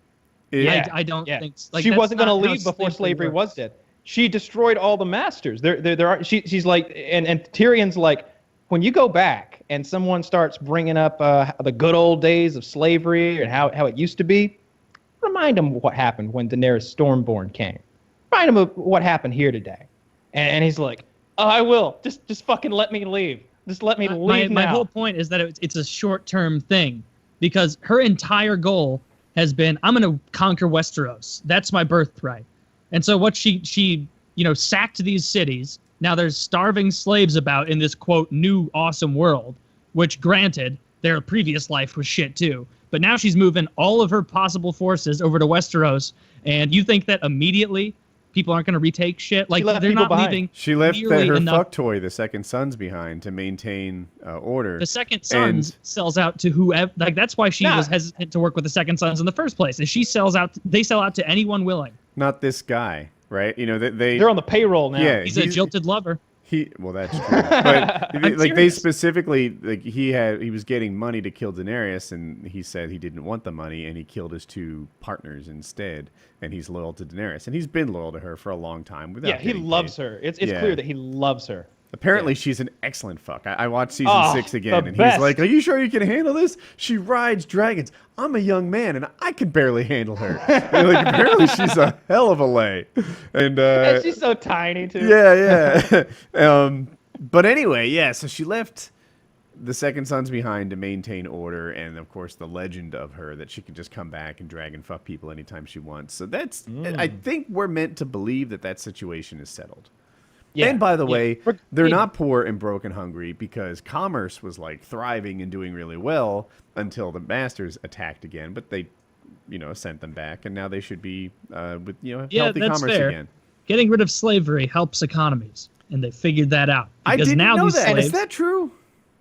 Yeah. I don't Yeah. think like, she that's wasn't going not to how leave before slavery works. was dead. She destroyed all the masters. There are. She's like, and Tyrion's like, when you go back and someone starts bringing up the good old days of slavery and how it used to be, remind them what happened when Daenerys Stormborn came. Remind them of what happened here today. And he's like, oh, I will. Just fucking let me leave. Just let me leave My now. whole point is that it's a short-term thing because her entire goal has been, I'm going to conquer Westeros. That's my birthright. And so what she sacked these cities. Now there's starving slaves about in this, quote, new awesome world, which granted, their previous life was shit too. But now she's moving all of her possible forces over to Westeros. And you think that immediately people aren't going to retake shit? Like, left they're people not behind. leaving She left nearly her enough. fuck toy, the Second Sons, behind to maintain order. The Second Sons sells out to whoever. Like, that's why she Nah. was hesitant to work with the Second Sons in the first place. Is they sell out to anyone willing. Not this guy, right? They're on the payroll now. Yeah. He's a jilted lover. Well, that's true. But like they serious. specifically, like he was getting money to kill Daenerys, and he said he didn't want the money, and he killed his two partners instead. And he's loyal to Daenerys, and he's been loyal to her for a long time. Without Yeah, he getting loves paid. her. It's Yeah. clear that he loves her. Apparently, she's an excellent fuck. I watched season Oh, 6 again, the and best. he's like, "Are you sure you can handle this? She rides dragons. I'm a young man, and I can barely handle her." And, like, apparently, she's a hell of a lay. And And she's so tiny too. yeah. But anyway, yeah. So she left the Second Sons behind to maintain order, and of course, the legend of her that she can just come back and dragon fuck people anytime she wants. So that's. I think we're meant to believe that situation is settled. Yeah. And by the Yeah. way, We're- they're not poor and broke and hungry because commerce was like thriving and doing really well until the masters attacked again. But they, sent them back, and now they should be with Yeah, healthy that's commerce fair. again. Getting rid of slavery helps economies, and they figured that out. I Because didn't now know these that. slaves, Is that true?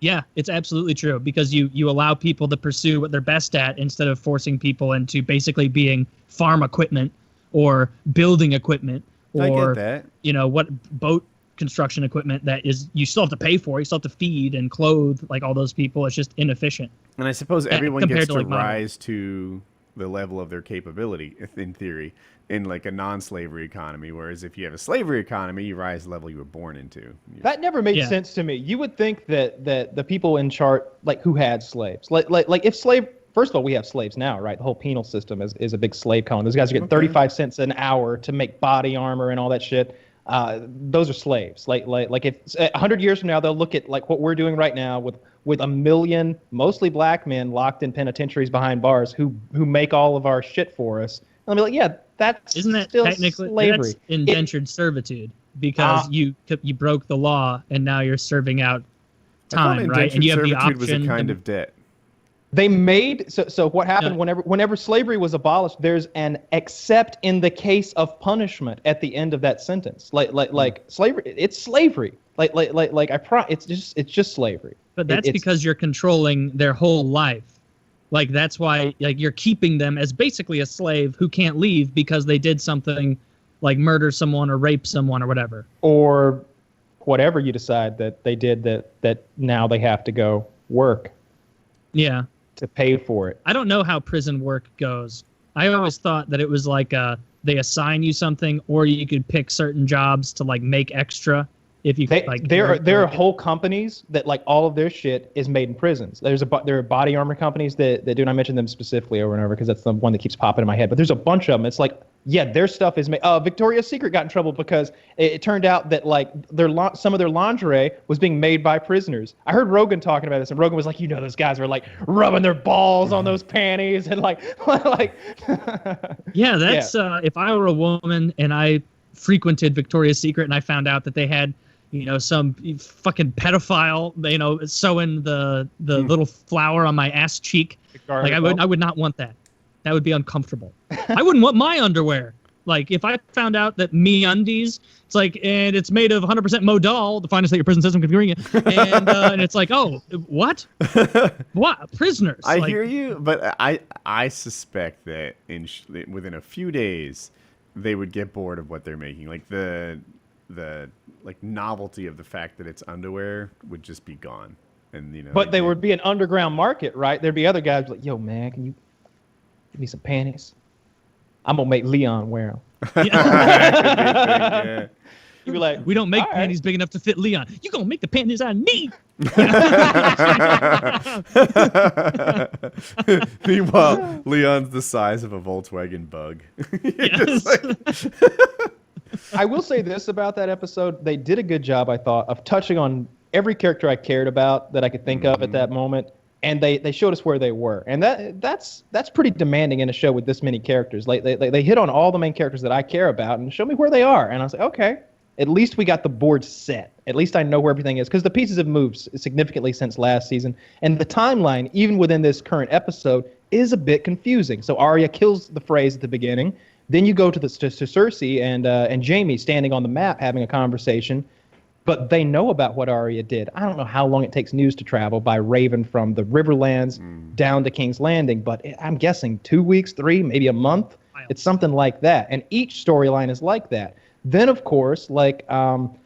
Yeah, it's absolutely true because you allow people to pursue what they're best at instead of forcing people into basically being farm equipment or building equipment I or get that. What boat construction equipment that is you still have to pay for, you still have to feed and clothe like all those people. It's just inefficient. And I suppose everyone compared gets to, to like, mine. rise to the level of their capability, in theory, in like a non-slavery economy. Whereas if you have a slavery economy, you rise the level you were born into. That never made Yeah. sense to me. You would think that the people in charge, like who had slaves, like if slave. First of all, we have slaves now, right? The whole penal system is a big slave colony. Those guys are getting 35 cents an hour to make body armor and all that shit. Those are slaves. Like if 100 years from now, they'll look at like what we're doing right now with a million mostly black men locked in penitentiaries behind bars who make all of our shit for us. And they'll be like, yeah, that's Isn't that still technically slavery. that's indentured servitude because you broke the law and now you're serving out I thought time, right? And you have the indentured servitude option was a kind to- of debt. They made so what happened Yeah. whenever slavery was abolished, there's an except in the case of punishment at the end of that sentence. Like slavery, it's slavery. It's just slavery. But that's It's- because you're controlling their whole life. Like that's why like you're keeping them as basically a slave who can't leave because they did something like murder someone or rape someone or whatever. or whatever you decide that they did that now they have to go work Yeah. to pay for it. I don't know how prison work goes. I always thought that it was like they assign you something or you could pick certain jobs to like make extra if you There are whole companies that like all of their shit is made in prisons. There are body armor companies that do, and I mention them specifically over and over because that's the one that keeps popping in my head. But there's a bunch of them. It's like, yeah, their stuff is made. Victoria's Secret got in trouble because it turned out that like some of their lingerie was being made by prisoners. I heard Rogan talking about this, and Rogan was like, those guys were like rubbing their balls on those panties and like. Yeah, that's if I were a woman and I frequented Victoria's Secret and I found out that they had some fucking pedophile, sewing the little flower on my ass cheek. Like I would not want that. That would be uncomfortable. I wouldn't want my underwear Like, if I found out that MeUndies, it's like, and it's made of 100% Modal, the finest that your prison system can bring you, and it's like, oh, what? What? Prisoners? I like, hear you, but I suspect that within a few days, they would get bored of what they're making. Like the like novelty of the fact that it's underwear would just be gone, and But there would be an underground market, right? There'd be other guys like, yo, man, can you give me some panties? I'm gonna make Leon wear them. Yeah. You'd be like, we don't make all right. panties big enough to fit Leon. You gonna make the panties out of me? Meanwhile, Leon's the size of a Volkswagen Bug. Yes. I will say this about that episode. They did a good job, I thought, of touching on every character I cared about that I could think of at that moment. And they showed us where they were. And that's pretty demanding in a show with this many characters. Like they hit on all the main characters that I care about and show me where they are. And I was like, okay, at least we got the board set. At least I know where everything is. Because the pieces have moved significantly since last season. And the timeline, even within this current episode, is a bit confusing. So Arya kills the Freys at the beginning. Then you go to Cersei and Jaime standing on the map having a conversation. But they know about what Arya did. I don't know how long it takes news to travel by Raven from the Riverlands down to King's Landing, but I'm guessing 2 weeks, 3, maybe a month. It's something like that. And each storyline is like that. Then, of course, like Jon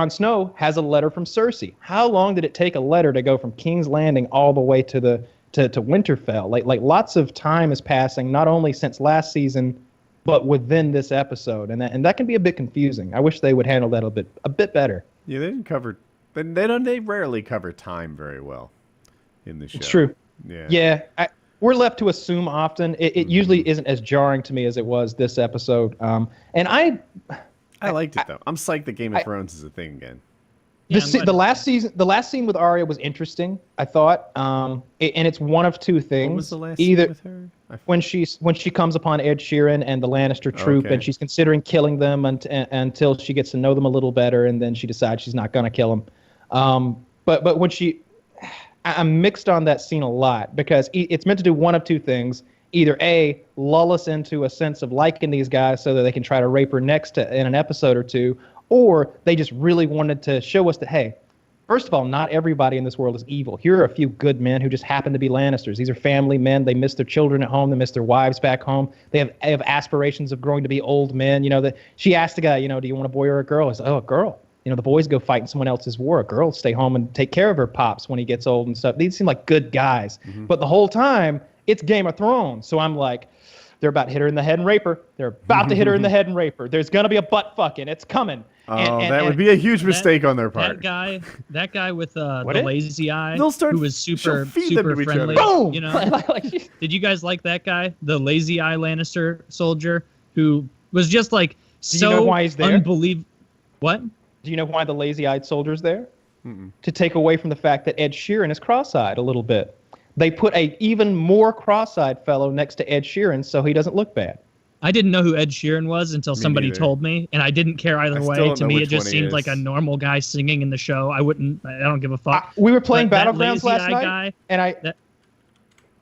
Snow has a letter from Cersei. How long did it take a letter to go from King's Landing all the way to Winterfell? Like lots of time is passing, not only since last season, but within this episode, and that can be a bit confusing. I wish they would handle that a bit better. Yeah, they didn't cover. They rarely cover time very well in the show. It's true. Yeah. Yeah, we're left to assume often. It usually isn't as jarring to me as it was this episode. And I liked it though. I'm psyched that Game of Thrones is a thing again. The last scene with Arya was interesting, I thought. And it's one of two things. What was the last Either scene with her? when she comes upon Ed Sheeran and the Lannister troop, and she's considering killing them until she gets to know them a little better, and then she decides she's not gonna kill them. But when I'm mixed on that scene a lot because it's meant to do one of two things. Either A, lull us into a sense of liking these guys so that they can try to rape her next in an episode or two, or they just really wanted to show us that, hey, first of all, not everybody in this world is evil. Here are a few good men who just happen to be Lannisters. These are family men. They miss their children at home. They miss their wives back home. They have aspirations of growing to be old men. She asked the guy, do you want a boy or a girl? He's like, oh, a girl. The boys go fight in someone else's war. A girl stay home and take care of her pops when he gets old and stuff. These seem like good guys. Mm-hmm. But the whole time, it's Game of Thrones. So I'm like, they're about to hit her in the head and rape her. They're about to hit her in the head and rape her. There's going to be a butt fucking. It's coming. That would be a huge mistake on their part. That guy with the lazy eye, who was super friendly. Boom! Did you guys like that guy, the lazy eye Lannister soldier, who was just like Do you know why he's there? unbelievable? What? Do you know why the lazy-eyed soldier's there? To take away from the fact that Ed Sheeran is cross-eyed a little bit. They put a even more cross-eyed fellow next to Ed Sheeran so he doesn't look bad. I didn't know who Ed Sheeran was until somebody neither. told me, and I didn't care either way. To me, it just seemed like a normal guy singing in the show. I don't give a fuck. We were playing But Battlegrounds last night, guy, and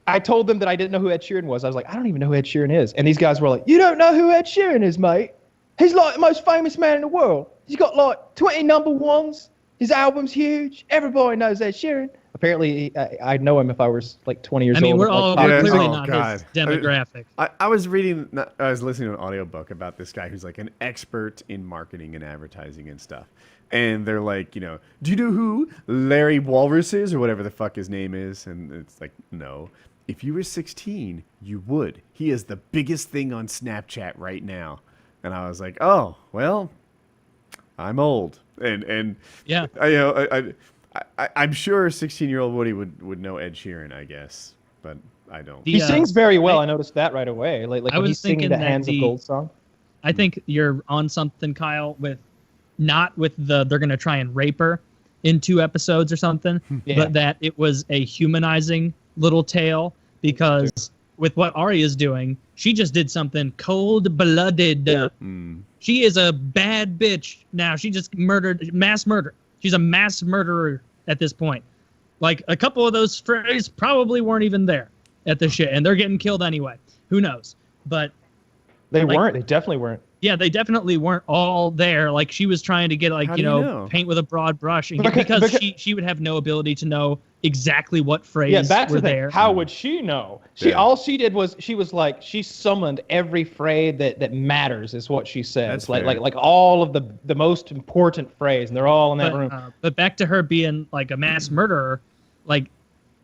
I told them that I didn't know who Ed Sheeran was. I was like, I don't even know who Ed Sheeran is. And these guys were like, you don't know who Ed Sheeran is, mate? He's like the most famous man in the world. He's got like 20 number ones. His album's huge. Everybody knows Ed Sheeran. Apparently, I'd know him if I was like 20 years old. I mean, we're all clearly not God. his demographic. I was listening to an audiobook about this guy who's like an expert in marketing and advertising and stuff. And they're like, do you know who Larry Walrus is or whatever the fuck his name is? And it's like, no. If you were 16, you would. He is the biggest thing on Snapchat right now. And I was like, oh, well, I'm old. And yeah, I'm sure 16-year-old Woody would know Ed Sheeran, I guess, but I don't. He sings very well. I noticed that right away. Like when he's singing the Hands of Gold song. I think you're on something, Kyle, not with they're going to try and rape her in 2 episodes or something, but that it was a humanizing little tale because with what Arya's doing, she just did something cold-blooded. She is a bad bitch now. She just mass murder. She's a mass murderer at this point. Like, a couple of those Freys probably weren't even there at the shit, and they're getting killed anyway. Who knows? But They Like, weren't. They definitely weren't. Yeah, they definitely weren't all there. Like she was trying to get like, How you do you know, know? paint with a broad brush and Because- because she would have no ability to know exactly what phrase Yeah, that's were the thing. there. How would she know? Yeah. All she did was she summoned every phrase that matters is what she says. That's like fair. like all of the most important phrase, and they're all in that room. But back to her being like a mass murderer, like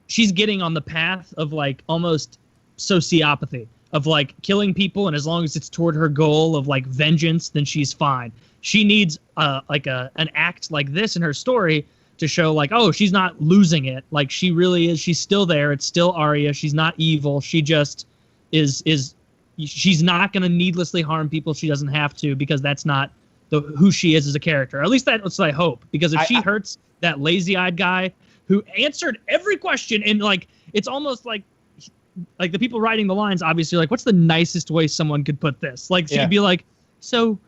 she's getting on the path of like almost sociopathy of like killing people, and as long as it's toward her goal of like vengeance, then she's fine. She needs like an act like this in her story to show like, oh, she's not losing it. Like she really is. She's still there. It's still Arya. She's not evil. She just is. She's not going to needlessly harm people. She doesn't have to, because that's not who she is as a character. Or at least that's what I hope. Because if she hurts that lazy-eyed guy who answered every question, and like it's almost like the people writing the lines obviously like, what's the nicest way someone could put this? Like she'd be like, so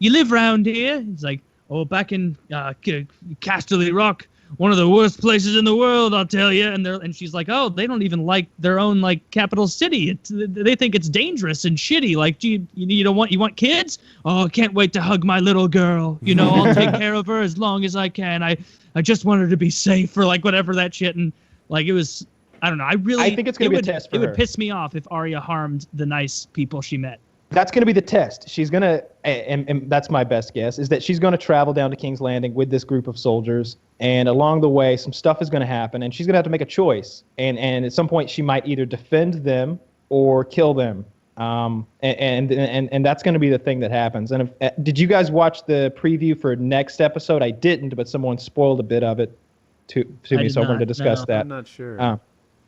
you live round here? He's like, oh, back in Casterly Rock, one of the worst places in the world, I'll tell you. And she's like, oh, they don't even like their own like capital city. They think it's dangerous and shitty. Like, you want kids? Oh, I can't wait to hug my little girl. You know, I'll take care of her as long as I can. I just want her to be safe, or like whatever that shit. And like it was, I don't know. I think it's gonna be a test for her. It would piss me off if Arya harmed the nice people she met. That's going to be the test. She's going to, and that's my best guess, is that she's going to travel down to King's Landing with this group of soldiers, and along the way, some stuff is going to happen, and she's going to have to make a choice. And at some point, she might either defend them or kill them. And that's going to be the thing that happens. And did you guys watch the preview for next episode? I didn't, but someone spoiled a bit of it to me, so I wanted to discuss that. I'm not sure.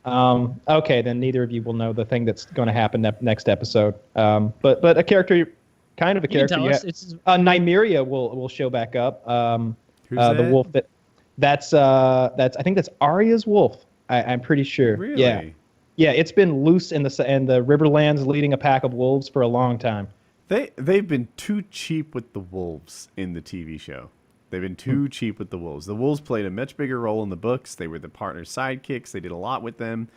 Okay, then neither of you will know the thing that's going to happen next episode. But a character, kind of a character. Nymeria will show back up. Who's that? The wolf that's I think that's Arya's wolf. I'm pretty sure. Really? Yeah. It's been loose in the Riverlands, leading a pack of wolves for a long time. They've been too cheap with the wolves in the TV show. They've been too cheap with the wolves. The wolves played a much bigger role in the books. They were the partner sidekicks. They did a lot with them.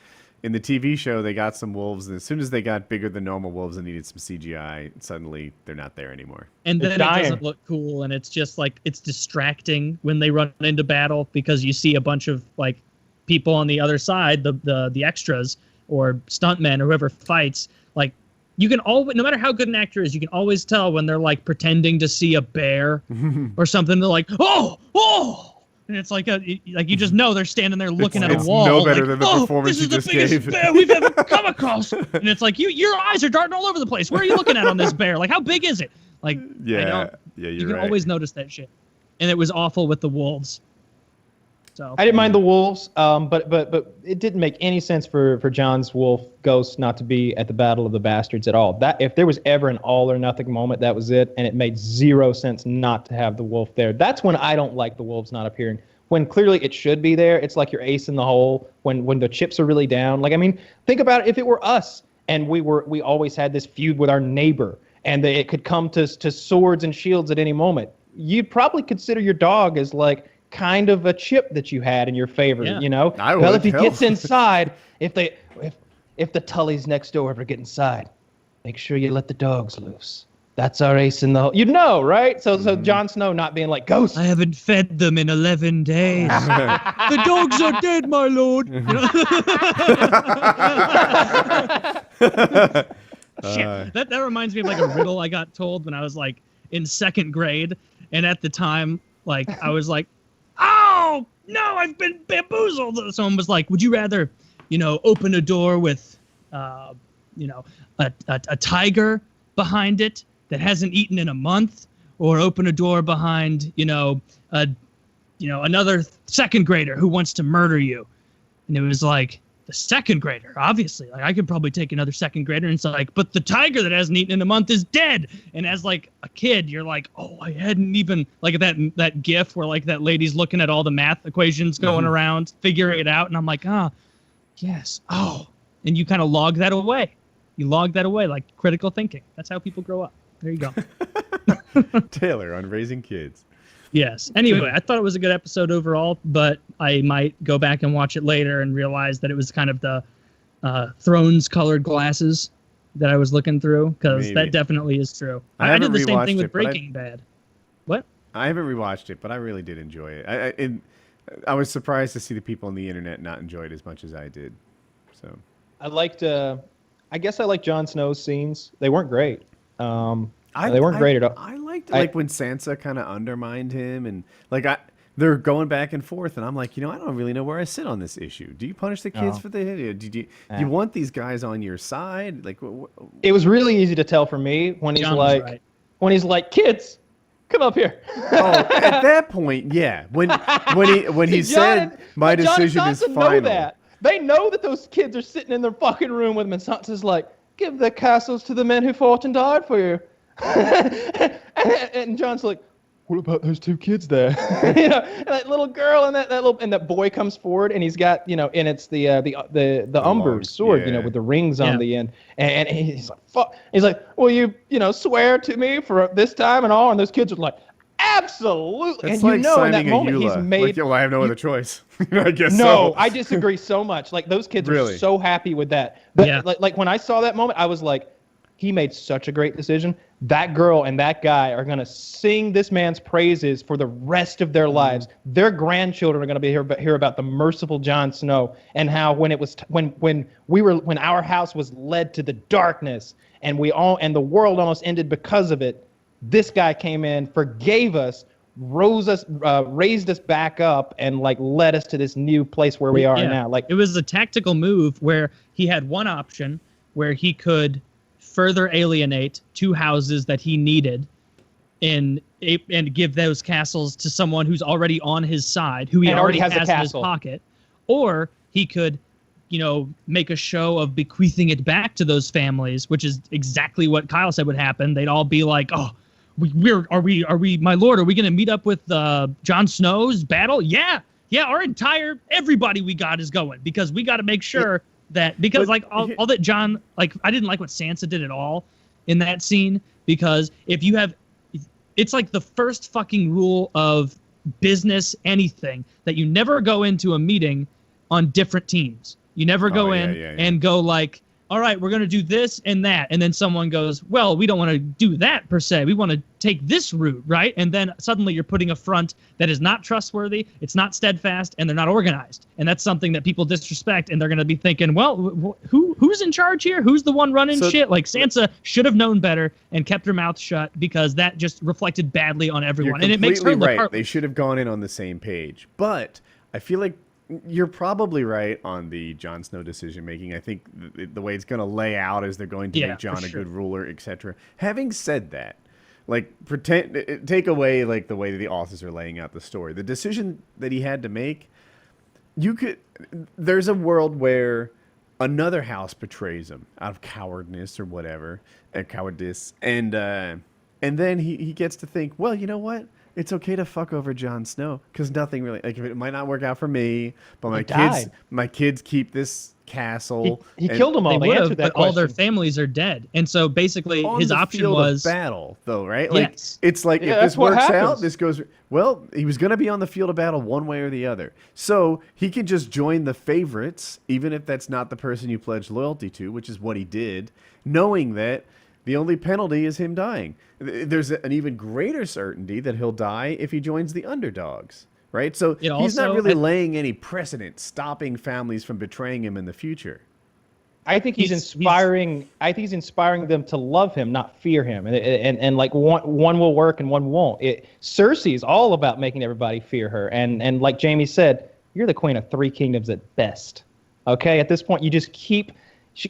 In the TV show, they got some wolves, and as soon as they got bigger than normal wolves and needed some CGI, suddenly they're not there anymore. And then it doesn't look cool, and it's just like it's distracting when they run into battle, because you see a bunch of like people on the other side, the extras or stuntmen or whoever fights, like. You can always, no matter how good an actor is, you can always tell when they're like pretending to see a bear or something. They're like, oh, and it's like you just know they're standing there looking at a wall. No better like, than the performance you just gave. This is the biggest bear we've ever come across. And it's like your eyes are darting all over the place. Where are you looking at on this bear? Like, how big is it? Like, yeah, you can always notice that shit. And it was awful with the wolves. So I didn't mind the wolves, but it didn't make any sense for Jon's wolf ghost not to be at the Battle of the Bastards at all. That if there was ever an all or nothing moment, that was it, and it made zero sense not to have the wolf there. That's when I don't like the wolves not appearing. When clearly it should be there, it's like your ace in the hole. When the chips are really down, like I mean, think about it. If it were us and we always had this feud with our neighbor, and it could come to swords and shields at any moment, you'd probably consider your dog as like kind of a chip that you had in your favor, you know? Well, if he gets inside, if the Tullys next door ever get inside, make sure you let the dogs loose. That's our ace in the hole. You know, right? So Jon Snow not being like, Ghost. I haven't fed them in 11 days. The dogs are dead, my lord. Shit. That reminds me of like a riddle I got told when I was like in second grade. And at the time, like I was like, oh, no, I've been bamboozled. Someone was like, would you rather, open a door with, a tiger behind it that hasn't eaten in a month, or open a door behind, another second grader who wants to murder you? And it was like, the second grader, obviously. Like, I could probably take another second grader. And it's like, but the tiger that hasn't eaten in a month is dead. And as like a kid, you're like, oh, I hadn't even, like that gif where like that lady's looking at all the math equations going around, figuring it out. And I'm like, yes. Oh, and you kind of log that away. You log that away, like critical thinking. That's how people grow up. There you go. Taylor on Raising Kids. Yes. Anyway, I thought it was a good episode overall, but I might go back and watch it later and realize that it was kind of the Thrones colored glasses that I was looking through, because Maybe. that definitely is true. I I did haven't the same rewatched thing with it, but Breaking Bad. What? I haven't rewatched it, but I really did enjoy it. I was surprised to see the people on the internet not enjoy it as much as I did. So I liked. I guess I like Jon Snow's scenes. They weren't great. They weren't great at all. I liked like when Sansa kind of undermined him, and like they're going back and forth, and I'm like, I don't really know where I sit on this issue. Do you punish the kids for the? Do you want these guys on your side? Like, it was really easy to tell for me when he's John was like, right. kids, come up here. Oh, at that point, yeah. When he said my decision is final. Know that. They know that those kids are sitting in their fucking room with them, and Sansa's like, give the castles to the men who fought and died for you. and John's like, what about those two kids there? And that little girl and that boy comes forward, and he's got, and it's the Umber sword, yeah. with the rings on the end, and he's like, fuck. He's like, will you, swear to me for this time and all? And those kids are like, absolutely. It's and like in signing that a moment, EULA. he's made. Like, I have no other choice. I guess No, so. I disagree so much. Like, those kids Really? are so happy with that. But Yeah. like when I saw that moment, I was like, he made such a great decision. That girl and that guy are going to sing this man's praises for the rest of their lives. Their grandchildren are going to hear about the merciful Jon Snow, and how when it was when our house was led to the darkness, and the world almost ended because of it. This guy came in, forgave us, raised us back up, and like led us to this new place where we are now. Like, it was a tactical move where he had one option where he could further alienate two houses that he needed and give those castles to someone who's already on his side, who he already has in his pocket, or he could make a show of bequeathing it back to those families, which is exactly what Kyle said would happen. They'd all be like, oh, are we my lord, are we going to meet up with Jon Snow's battle? Yeah, everybody we got is going, because we got to make sure that, because all that John, like, I didn't like what Sansa did at all in that scene, because it's like the first fucking rule of business, anything, that you never go into a meeting on different teams. You never go and go like, all right, we're going to do this and that. And then someone goes, well, we don't want to do that per se. We want to take this route, right? And then suddenly you're putting a front that is not trustworthy, it's not steadfast, and they're not organized. And that's something that people disrespect, and they're going to be thinking, well, who's in charge here? Who's the one running shit? Like, Sansa should have known better and kept her mouth shut, because that just reflected badly on everyone. And it makes her look right. They should have gone in on the same page. But I feel like you're probably right on the Jon Snow decision making. I think the way it's going to lay out is they're going to make Jon a good ruler, etc. Having said that, like, take away like the way that the authors are laying out the story, the decision that he had to make. There's a world where another house betrays him out of cowardice or whatever, cowardice, and then he gets to think, well, you know what? It's okay to fuck over Jon Snow, because nothing really, like, it might not work out for me, but my kids keep this castle. He killed them all. They would have, but all their families are dead. And so basically his option was battle, though, right? Like, yes. It's like, if this works out, this goes, well, he was going to be on the field of battle one way or the other. So he can just join the favorites, even if that's not the person you pledged loyalty to, which is what he did, knowing that the only penalty is him dying. There's an even greater certainty that he'll die if he joins the underdogs, right? So he's not really laying any precedent stopping families from betraying him in the future. I think he's inspiring. I think he's inspiring them to love him, not fear him, and like one will work and one won't. Cersei is all about making everybody fear her, and like Jamie said, you're the queen of 3 kingdoms at best. Okay, at this point, you just keep.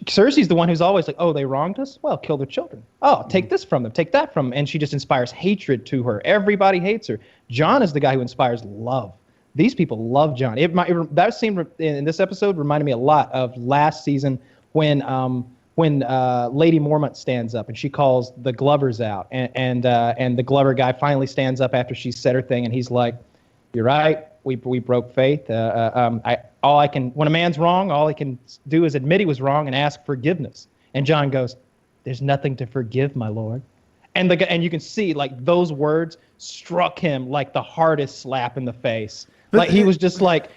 Cersei's the one who's always like, oh, they wronged us? Well, kill their children. Oh, take this from them. Take that from them. And she just inspires hatred to her. Everybody hates her. Jon is the guy who inspires love. These people love Jon. That scene in this episode reminded me a lot of last season when Lady Mormont stands up and she calls the Glovers out. And the Glover guy finally stands up after she said her thing. And he's like, you're right. We broke faith. When a man's wrong, all he can do is admit he was wrong and ask forgiveness. And Jon goes, "There's nothing to forgive, my lord." And you can see, like, those words struck him like the hardest slap in the face. Like he was just like,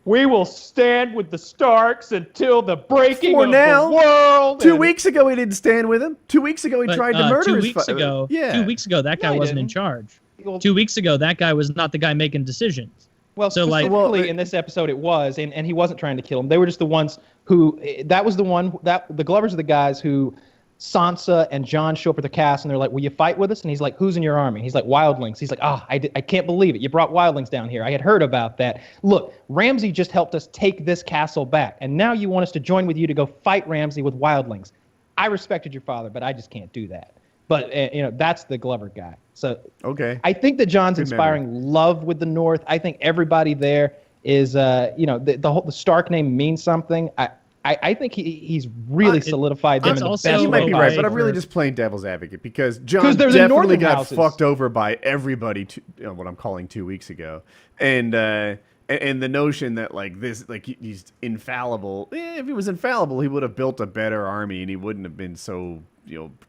We will stand with the Starks until the breaking For of now. the world. 2 And- weeks ago, he didn't stand with him. 2 weeks ago, he But, tried to murder 2 his weeks ago, Yeah. 2 weeks ago, that guy No, he wasn't in didn't. charge. Well, 2 weeks ago, that guy was not the guy making decisions. Well, So, like- specifically in this episode, it was, and he wasn't trying to kill him. They were just the ones who. That was the one that the Glovers are the guys who Sansa and Jon show up at the castle, and they're like, "Will you fight with us?" And he's like, "Who's in your army?" He's like, "Wildlings." He's like, I can't believe it. You brought Wildlings down here. I had heard about that. Look, Ramsay just helped us take this castle back, and now you want us to join with you to go fight Ramsay with Wildlings. I respected your father, but I just can't do that." But that's the Glover guy. So Okay. I think that John's Good inspiring love with the North. I think everybody there is, the Stark name means something. I think he's really solidified them it's in the also best You might be way right, but I'm for- really just playing devil's advocate because John 'Cause they're the definitely northern got houses. fucked over by everybody. What I'm calling 2 weeks ago, and the notion that like this, like he's infallible. If he was infallible, he would have built a better army, and he wouldn't have been so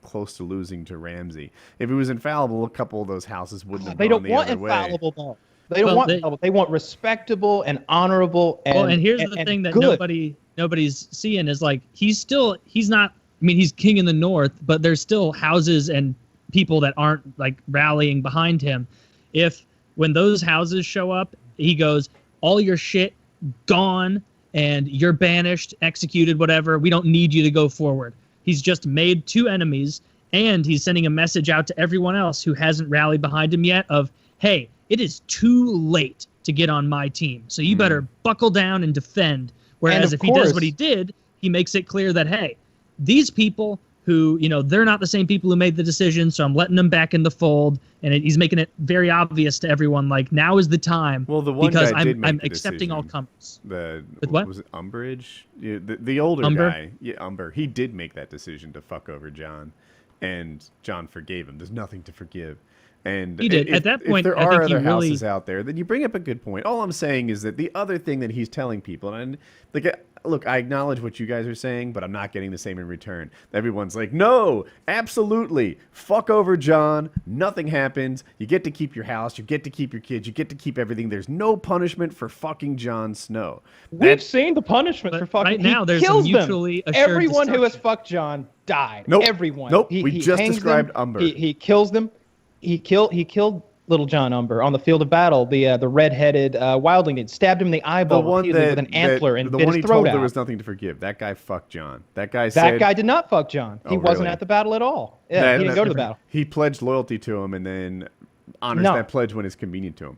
close to losing to Ramsay. If he was infallible, a couple of those houses wouldn't have They gone don't the want other way. infallible though. They don't Well, want they- infallible. They want respectable and honorable. And here's the and thing that good. nobody's seeing is like he's not. I mean, he's king in the North, but there's still houses and people that aren't like rallying behind him. If when those houses show up, he goes, "All your shit gone, and you're banished, executed, whatever. We don't need you to go forward." He's just made 2 enemies, and he's sending a message out to everyone else who hasn't rallied behind him yet of, "Hey, it is too late to get on my team, so you better buckle down and defend." Whereas of if he does course- what he did, he makes it clear that, hey, these people who, they're not the same people who made the decision, so I'm letting them back in the fold. And he's making it very obvious to everyone, like, now is the time. Well, the one because guy did make I'm the accepting all decision. comers. With what? was it Umbridge? Yeah, the older Umber? guy, Umber. He did make that decision to fuck over John, and John forgave him. There's nothing to forgive. And He did. At that point, if there I are think he other really- houses out there, then you bring up a good point. All I'm saying is that the other thing that he's telling people, and look, I acknowledge what you guys are saying, but I'm not getting the same in return. Everyone's like, no, absolutely, fuck over John. Nothing happens. You get to keep your house. You get to keep your kids. You get to keep everything. There's no punishment for fucking Jon Snow. We've seen the punishment But for fucking. right now, he there's a kills them. mutually assured Everyone who has destruction. fucked John died. Nope. Everyone. Nope. We just hangs described them. Umber. He kills them. He killed Little John Umber on the field of battle. The red-headed wildling did stabbed him in the eyeball The one repeatedly that with an antler and the bit one he his throat told out. there was nothing to forgive. That guy fucked John. That guy That said guy did not fuck John. He Oh, wasn't really? at the battle at all. Yeah, that- he didn't that- go to the battle. He pledged loyalty to him and then honors No. that pledge when it's convenient to him.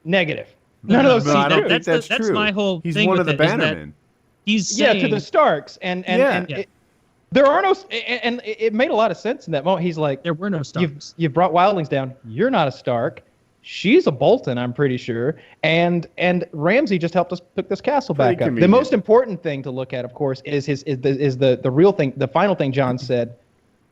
Negative. None of those No, things I don't true. think that's that's true. my whole He's thing one with of the it, is that bannermen. He's Yeah, saying, to the Starks, and Yeah. Yeah. there are no, and it made a lot of sense in that moment. He's like, there were no Starks. You've brought wildlings down. You're not a Stark. She's a Bolton, I'm pretty sure. And Ramsay just helped us pick this castle Pretty back up. The convenient. most important thing to look at, of course, is the real thing. The final thing John said.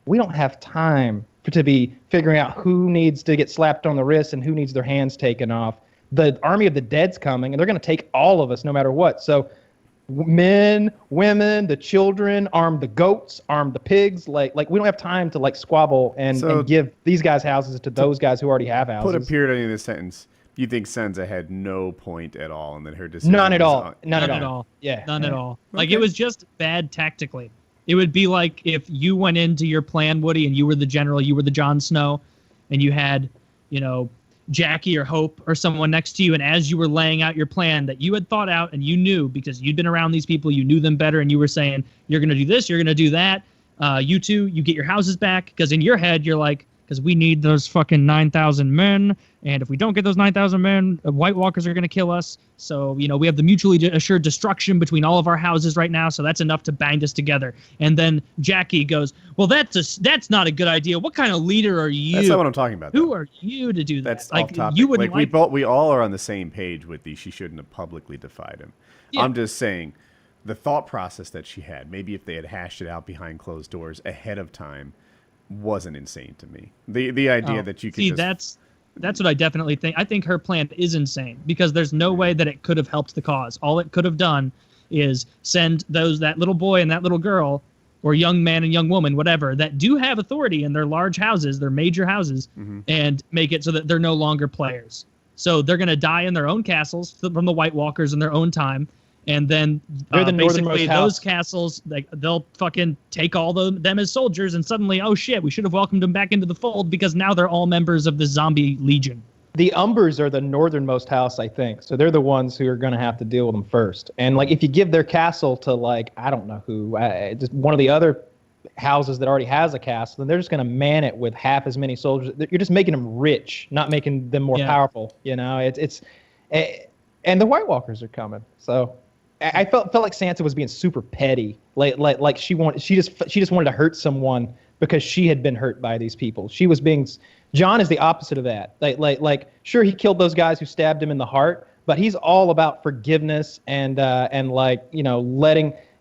We don't have time to be figuring out who needs to get slapped on the wrist and who needs their hands taken off. The army of the dead's coming, and they're going to take all of us no matter what. So men, women, the children, arm the goats, arm the pigs. Like we don't have time to squabble and give these guys houses to those guys who already have houses. Put a period in this sentence. You think Sansa had no point at all, and that her decision None at was all. on- None at all. Yeah. None at all. Like, Okay. it was just bad tactically. It would be like if you went into your plan, Woody, and you were the general, you were the Jon Snow, and you had, Jackie or Hope or someone next to you, and as you were laying out your plan that you had thought out and you knew because you'd been around these people, you knew them better, and you were saying, you're going to do this, you're going to do that. You two, you get your houses back, because in your head, you're like, because we need those fucking 9,000 men, and if we don't get those 9,000 men, White Walkers are going to kill us. So, we have the mutually assured destruction between all of our houses right now, so that's enough to bind us together. And then Jackie goes, well, that's not a good idea. What kind of leader are you? That's not what I'm talking about. Who though. are you to do that? That's like, off topic. you wouldn't like we all are on the same page with the she shouldn't have publicly defied him. Yeah. I'm just saying the thought process that she had, maybe if they had hashed it out behind closed doors ahead of time, wasn't insane to me. The idea that you could see, just that's what I definitely think. I think her plan is insane because there's no way that it could have helped the cause. All it could have done is send that little boy and that little girl, or young man and young woman, whatever, that do have authority in their large houses, their major houses, Mm-hmm. and make it so that they're no longer players. So they're going to die in their own castles from the White Walkers in their own time. And then They're the basically northernmost those house. castles, they'll fucking take all them as soldiers, and suddenly, oh shit, we should have welcomed them back into the fold because now they're all members of the zombie legion. The Umbers are the northernmost house, I think. So they're the ones who are going to have to deal with them first. And like, if you give their castle to like, I don't know who, just one of the other houses that already has a castle, then they're just going to man it with half as many soldiers. You're just making them rich, not making them more powerful. You know, and the White Walkers are coming. So I felt like Sansa was being super petty. Like she just wanted to hurt someone because she had been hurt by these people. She was being. Jon is the opposite of that. Like sure, he killed those guys who stabbed him in the heart, but he's all about forgiveness and like, you know,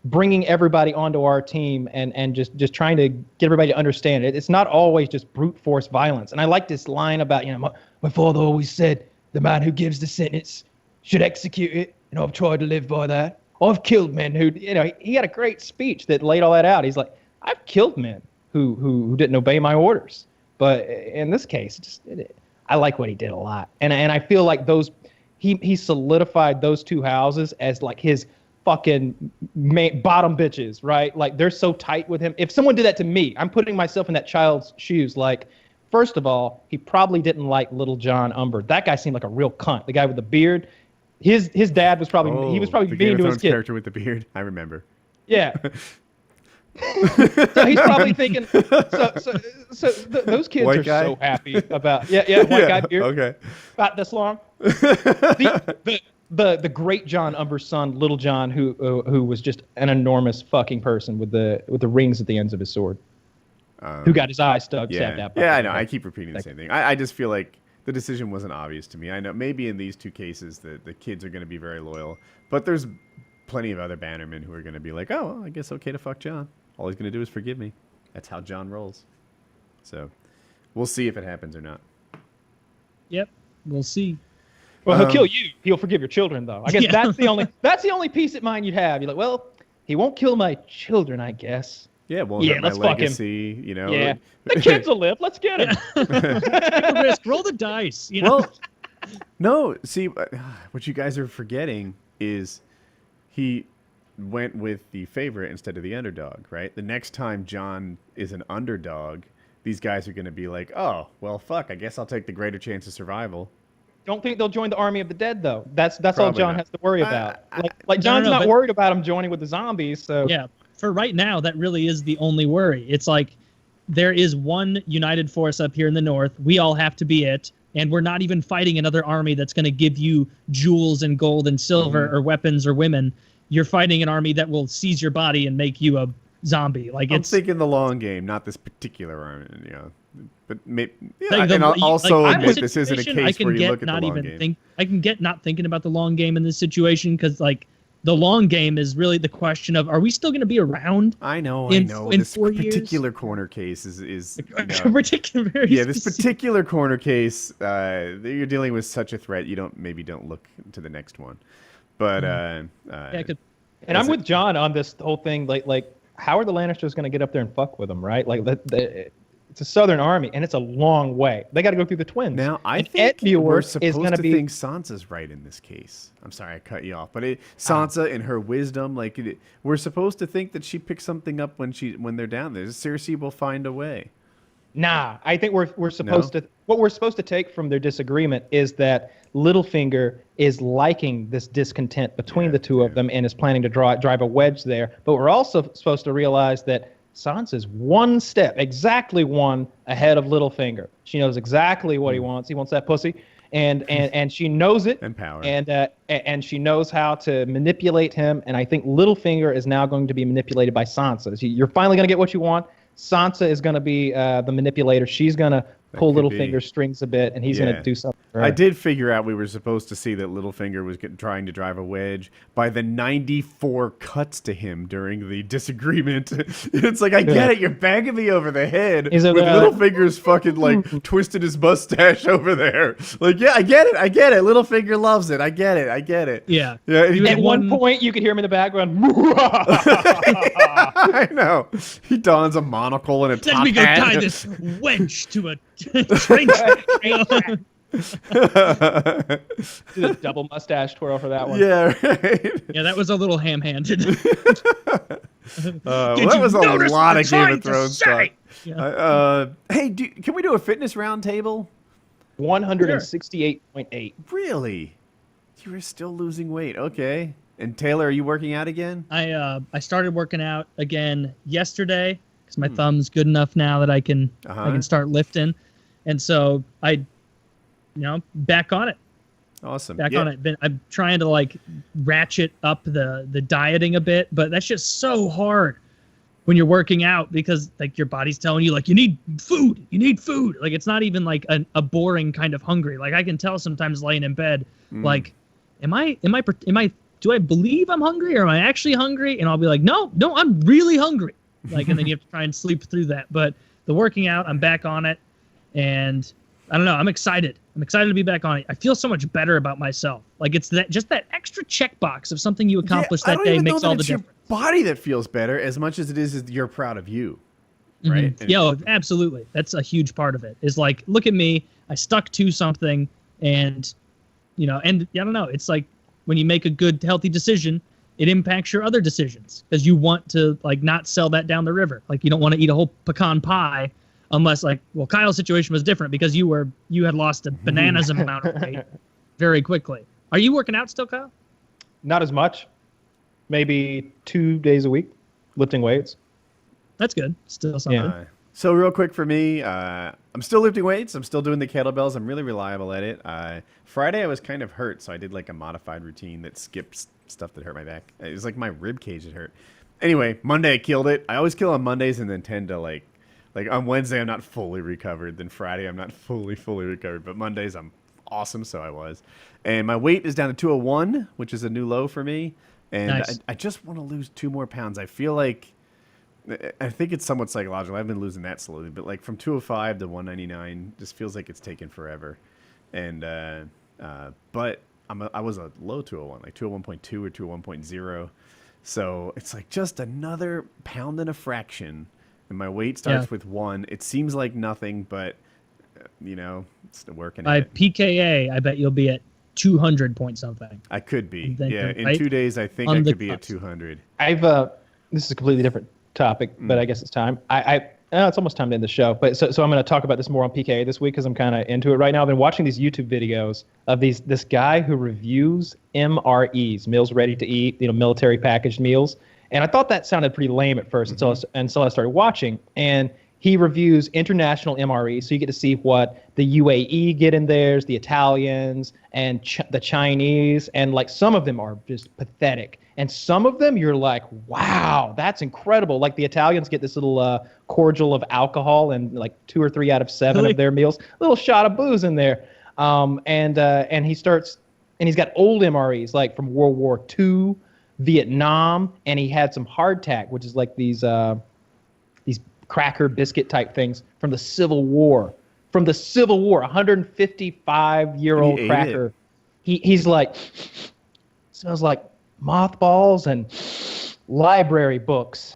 bringing everybody onto our team and just trying to get everybody to understand it. It's not always just brute force violence. And I like this line about, you know, my father always said the man who gives the sentence should execute it. And I've tried to live by that. I've killed men who, you know, he had a great speech that laid all that out. He's like, I've killed men who didn't obey my orders. But in this case, I like what he did a lot. And I feel like he solidified those two houses as like his fucking bottom bitches, right? Like they're so tight with him. If someone did that to me, I'm putting myself in that child's shoes. Like, first of all, he probably didn't like Little Jon Umber. That guy seemed like a real cunt. The guy with the beard. His dad was probably mean to his Game of Thrones kid. character with the beard. I remember. Yeah. So he's probably thinking. Those kids White are guy? so happy about white guy beard. Okay. About this long. The great Jon Umber's son, Little Jon, who was just an enormous fucking person with the rings at the ends of his sword, who got his eyes stabbed out. Yeah, I know. I keep repeating the same thing. I just feel like the decision wasn't obvious to me. I know maybe in these two cases the kids are going to be very loyal, but there's plenty of other bannermen who are going to be like, oh, well, I guess okay to fuck Jon. All he's going to do is forgive me. That's how Jon rolls. So we'll see if it happens or not. Yep, we'll see. Well, he'll kill you. He'll forgive your children, though. I guess Yeah. that's the only peace of mind you'd have. You're like, well, he won't kill my children, I guess. Yeah, well, Yeah, my let's fuck him. legacy, you know. Yeah, the kids will live. Let's get him. Take a risk. Roll the dice. You know? Well, no, see, what you guys are forgetting is he went with the favorite instead of the underdog, right? The next time Jon is an underdog, these guys are going to be like, oh, well, fuck, I guess I'll take the greater chance of survival. Don't think they'll join the army of the dead, though. That's all Probably Jon not. has to worry about. No, Jon's not but- worried about him joining with the zombies. So Yeah, for right now, that really is the only worry. It's like there is one united force up here in the north. We all have to be it. And we're not even fighting another army that's going to give you jewels and gold and silver or weapons or women. You're fighting an army that will seize your body and make you a zombie. Like I'm it's thinking the long game, not this particular army, you know. But maybe, yeah, like and I'll also I'm in admit this isn't a situation, I case can where you get look at the not long even game. I can get not thinking about the long game in this situation because like the long game is really the question of, are we still going to be around? I know. in This 4 years? particular corner case is you know, Particular, very yeah, this specific- particular corner case, you're dealing with such a threat. You maybe don't look to the next one. But Yeah, 'cause- And I'm with Jon on this whole thing. Like, how are the Lannisters going to get up there and fuck with them, right? Like, it's a Southern army, and it's a long way. They got to go through the Twins. now I And think Edmure we're is supposed gonna to be. think Sansa's right in this case. I'm sorry I cut you off, but Sansa in her wisdom, like we're supposed to think that she picks something up when they're down there. Cersei will find a way. Nah, I think we're supposed to. What we're supposed to take from their disagreement is that Littlefinger is liking this discontent between the two of them and is planning to drive a wedge there. But we're also supposed to realize that Sansa's one step, exactly one, ahead of Littlefinger. She knows exactly what he wants. He wants that pussy, and she knows it. And power. And she knows how to manipulate him. And I think Littlefinger is now going to be manipulated by Sansa. You're finally going to get what you want. Sansa is going to be the manipulator. She's going to pull could be. Littlefinger's strings a bit, and he's going to do something. for her. I did figure out we were supposed to see that Littlefinger was trying to drive a wedge by the 94 cuts to him during the disagreement. It's like, I get it, you're banging me over the head Is it, with Littlefinger's fucking like twisted his mustache over there. Like, yeah, I get it. Littlefinger loves it. I get it. Yeah. Yeah. And he, At one point, you could hear him in the background. I know. He dons a monocle and a Then top we go hat. tie this wench to a train track. Did a double mustache twirl for that one. Yeah, right. Yeah, that was a little ham-handed. Well, Did that you was a notice what lot I'm of Game trying of to Thrones say? stuff. Yeah. Hey, can we do a fitness roundtable? 168.8. Really? You were still losing weight. Okay. And Taylor, are you working out again? I started working out again yesterday because my thumb's good enough now that I can start lifting, and so back on it. Awesome. Back on it. I'm trying to like ratchet up the dieting a bit, but that's just so hard when you're working out because like your body's telling you like you need food. Like it's not even like a boring kind of hungry. Like I can tell sometimes laying in bed, like, do I believe I'm hungry or am I actually hungry? And I'll be like, no, I'm really hungry. Like, and then you have to try and sleep through that. But the working out, I'm back on it, and I don't know. I'm excited. I'm excited to be back on it. I feel so much better about myself. Like it's that extra checkbox of something you accomplished that day makes all the difference. Your body that feels better as much as it is you're proud of you, right? Mm-hmm. Yeah, absolutely. That's a huge part of it. Is like, look at me. I stuck to something, and I don't know. It's like when you make a good, healthy decision, it impacts your other decisions because you want to like not sell that down the river. Like you don't want to eat a whole pecan pie. Unless Kyle's situation was different because you had lost a bananas amount of weight very quickly. Are you working out still, Kyle? Not as much. Maybe 2 days a week, lifting weights. That's good. Still something. Yeah. So real quick for me, I'm still lifting weights. I'm still doing the kettlebells. I'm really reliable at it. Friday I was kind of hurt, so I did like a modified routine that skips stuff that hurt my back. It was like my rib cage that hurt. Anyway, Monday I killed it. I always kill on Mondays and then tend to like on Wednesday I'm not fully recovered. Then Friday I'm not fully recovered. But Mondays I'm awesome, so I was. And my weight is down to 201, which is a new low for me. And Nice. I just want to lose 2 more pounds. I feel like, I think it's somewhat psychological. I've been losing that slowly, but like from 205 to 199 just feels like it's taken forever. And but I was a low 201, like 201.2 or 201.0. So it's like just another pound and a fraction. And my weight starts with 1. It seems like nothing, but it's working. By PKA, I bet you'll be at 200 point something. I could be. Then, Yeah, in right? 2 days I think On I the could be at cusp. 200. This is a completely different topic, but I guess it's time. It's almost time to end the show. But so I'm going to talk about this more on PKA this week because I'm kind of into it right now. I've been watching these YouTube videos of this guy who reviews MREs, meals ready to eat, military packaged meals. And I thought that sounded pretty lame at first until I started watching. And he reviews international MREs, so you get to see what the UAE get in theirs, the Italians, and the Chinese. And like some of them are just pathetic. And some of them you're like, wow, that's incredible. Like the Italians get this little cordial of alcohol and like 2 or 3 out of 7 Really? of their meals, a little shot of booze in there. And he's got old MREs like from World War II, Vietnam, and he had some hardtack, which is like these cracker biscuit type things from the Civil War. From the Civil War, 155-year-old He ate cracker. He's like, smells like mothballs and library books.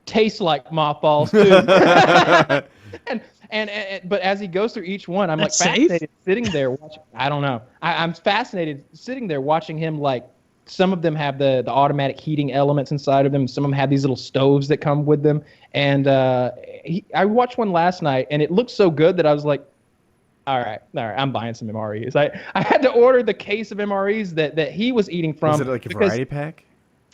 Tastes like mothballs too. But as he goes through each one, I'm That's like fascinated safe? sitting there watching. I don't know. I'm fascinated sitting there watching him. Like some of them have the automatic heating elements inside of them. Some of them have these little stoves that come with them. And I watched one last night, and it looked so good that I was like, all right, I'm buying some MREs. I had to order the case of MREs that he was eating from. Was it like a variety pack?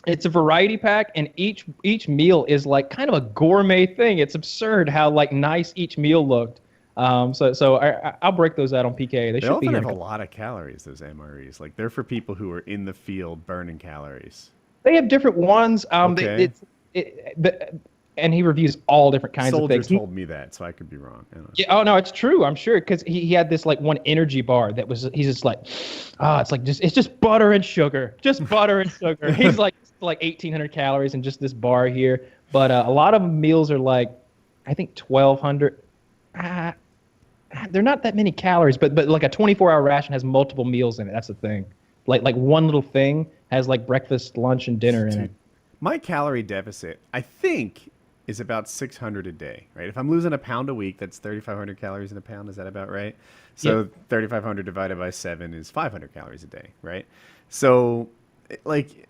It's a variety pack, and each meal is like kind of a gourmet thing. It's absurd how like nice each meal looked. So I'll break those out on PK. They should They be often here. have a lot of calories, those MREs. Like they're for people who are in the field burning calories. They have different ones. Okay. And he reviews all different kinds of Soldiers things. told me that, so I could be wrong. I don't know. Yeah, oh no, it's true. I'm sure because he had this like one energy bar that was he's just like, it's just butter and sugar, just butter and sugar. He's like 1,800 calories in just this bar here, but a lot of meals are like, I think 1,200. They're not that many calories, but like a 24-hour ration has multiple meals in it. That's the thing. Like one little thing has like breakfast, lunch, and dinner in it. My calorie deficit, I think, is about 600 a day, right? If I'm losing a pound a week, that's 3,500 calories in a pound. Is that about right? So Yep. 3,500 divided by 7 is 500 calories a day, right? So, like,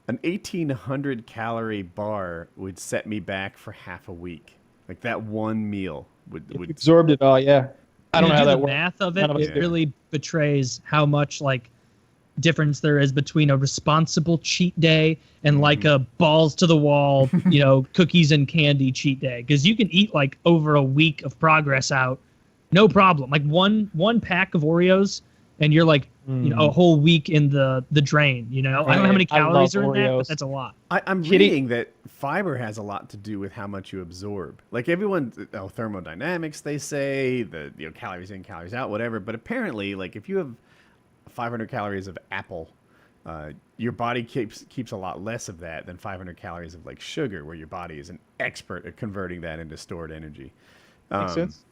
an 1,800 calorie bar would set me back for half a week. Like that one meal would Absorbed it all. Yeah. I When don't know you how do that the works. math of None it, of us it do. really betrays how much like difference there is between a responsible cheat day and like a balls to the wall, cookies and candy cheat day. Because you can eat like over a week of progress out, no problem. Like one pack of Oreos, and you're like, a whole week in the drain. I don't know how many I love calories are in that, Oreos. but that's a lot. I'm Kitty- reading that fiber has a lot to do with how much you absorb. Like everyone, thermodynamics, they say the calories in, calories out, whatever. But apparently, like if you have 500 calories of apple, your body keeps a lot less of that than 500 calories of like sugar, where your body is an expert at converting that into stored energy. Makes sense.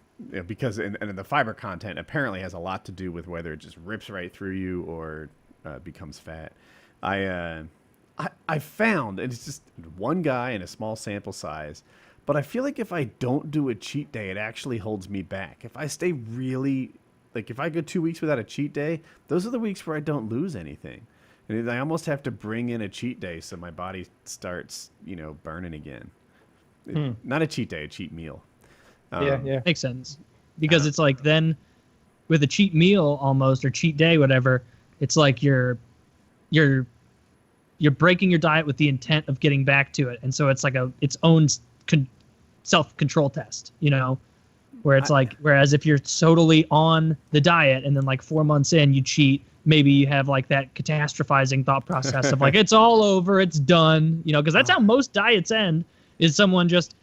Because and the fiber content apparently has a lot to do with whether it just rips right through you or becomes fat. I found, and it's just one guy in a small sample size, but I feel like if I don't do a cheat day, it actually holds me back. If I stay really, like if I go 2 weeks without a cheat day, those are the weeks where I don't lose anything. And I almost have to bring in a cheat day so my body starts, burning again. Not a cheat day, a cheat meal. Yeah. Makes sense. Because it's like then with a cheat meal almost, or cheat day, whatever, it's like you're breaking your diet with the intent of getting back to it. And so it's like its own self-control test, where it's whereas if you're totally on the diet and then like 4 months in you cheat, maybe you have like that catastrophizing thought process of like, it's all over, it's done, because that's how most diets end, is someone just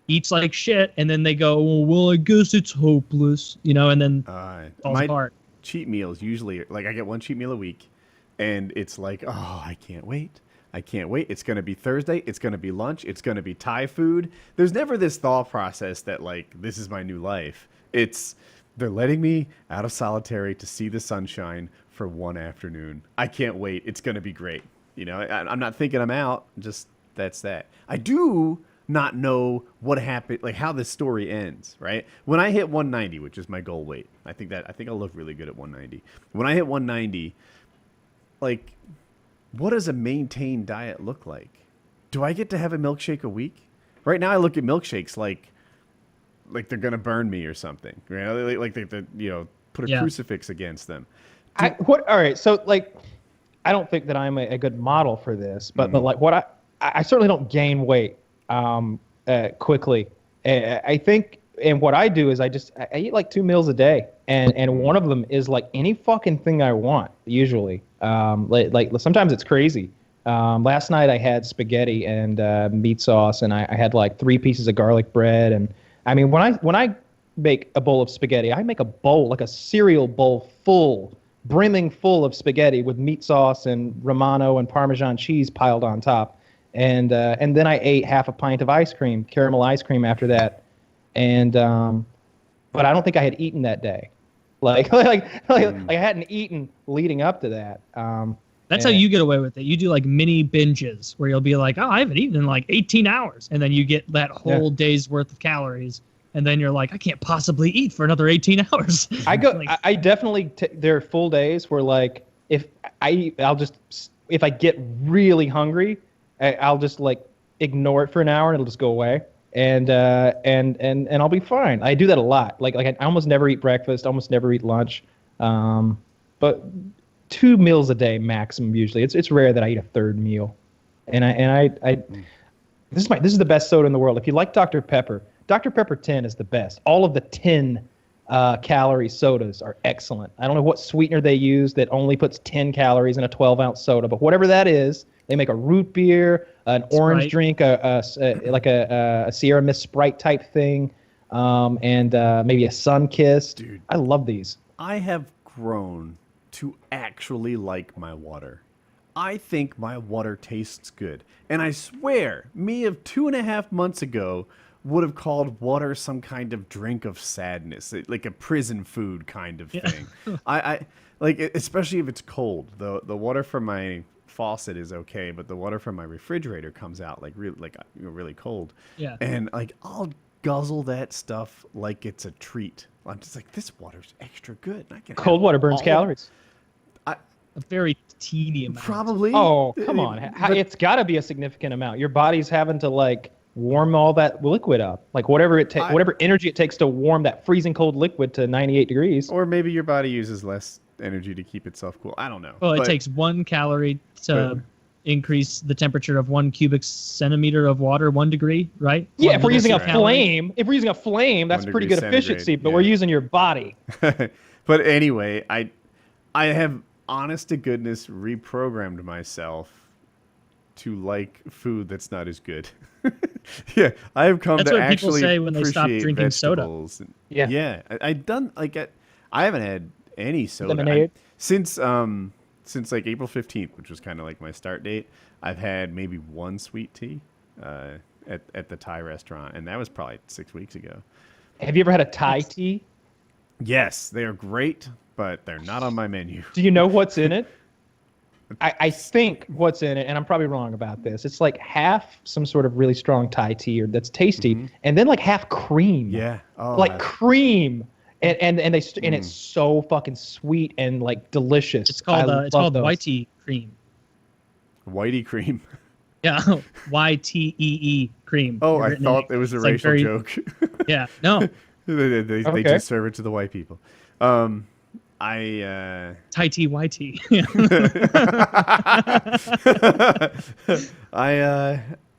eats like shit and then they go, well, I guess it's hopeless, and then falls my apart. cheat meals usually, like I get one cheat meal a week, and it's like, oh, I can't wait. It's going to be Thursday. It's going to be lunch. It's going to be Thai food. There's never this thought process that like, this is my new life. They're letting me out of solitary to see the sunshine for one afternoon. I can't wait. It's going to be great. I'm not thinking I'm out. Just that's that. I do not know what happened, like how this story ends, right? When I hit 190, which is my goal weight, I think I'll look really good at 190. When I hit 190, like, what does a maintained diet look like? Do I get to have a milkshake a week? Right now, I look at milkshakes like they're gonna burn me or something. Right? Like they put a crucifix against them. All right. So like, I don't think that I'm a good model for this, but like I certainly don't gain weight quickly. I think, and what I do is I eat like 2 meals a day, and one of them is like any fucking thing I want. Usually, like sometimes it's crazy. Last night I had spaghetti and meat sauce, and I had like 3 pieces of garlic bread. And I mean, when I make a bowl of spaghetti, I make a bowl, like a cereal bowl brimming full of spaghetti with meat sauce and Romano and Parmesan cheese piled on top. And then I ate half a pint of caramel ice cream after that. And but I don't think I had eaten that day. Like I hadn't eaten leading up to that. That's how you get away with it. You do like mini binges where you'll be like, oh, I haven't eaten in like 18 hours. And then you get that whole day's worth of calories. And then you're like, I can't possibly eat for another 18 hours. I definitely, there are full days where like, if I get really hungry, I'll just like ignore it for an hour and it'll just go away. And I'll be fine. I do that a lot. Like I almost never eat breakfast, almost never eat lunch. But 2 meals a day maximum usually. It's rare that I eat a third meal. And this is the best soda in the world. If you like Dr. Pepper 10 is the best. All of the 10 calorie sodas are excellent. I don't know what sweetener they use that only puts 10 calories in a 12-ounce soda, but whatever that is, they make a root beer, an orange drink, like a Sierra Mist Sprite type thing, and maybe a Sunkist. Dude, I love these. I have grown to actually like my water. I think my water tastes good. And I swear, me of 2.5 months ago would have called water some kind of drink of sadness, like a prison food kind of thing. I like, especially if it's cold. The water from my faucet is okay, but the water from my refrigerator comes out like really cold. Yeah. And like I'll guzzle that stuff like it's a treat. I'm just like, this water's extra good. I can Cold have water burns all- calories. A very teeny amount. Probably. Oh, come on. But- It's got to be a significant amount. Your body's having to like warm all that liquid up. Like whatever it takes, whatever energy it takes to warm that freezing cold liquid to 98 degrees. Or maybe your body uses less energy to keep itself cool. I don't know. Well, it But- takes 1 calorie to But- increase the temperature of 1 cubic centimeter of water 1 degree, right? Yeah, 1 if we're using a calorie. flame, that's 1 pretty degree good efficiency, centigrade, but yeah. we're using your body. But anyway, I have honest to goodness reprogrammed myself to like food that's not as good. Yeah, I have come That's to what people actually say when they stop appreciate drinking soda. vegetables. And- Yeah. yeah. I done like I haven't had any soda Lemonade? since like April 15th, which was kind of like my start date. I've had maybe one sweet tea at the Thai restaurant, and that was probably 6 weeks ago. Have you ever had a Thai tea? Yes, they are great, but they're not on my menu. Do you know what's in it? I think what's in it, and I'm probably wrong about this. It's like half some sort of really strong Thai tea or that's tasty, and then like half cream. Yeah. Oh, Like cream. And it's so fucking sweet and like delicious. It's called I love those. YT cream. whitey cream. Yeah, YTEE cream. Oh, I Written in thought it. it was a It's like racial very- joke. Yeah, no, they Okay. just serve it to the white people. I Thai tea YT.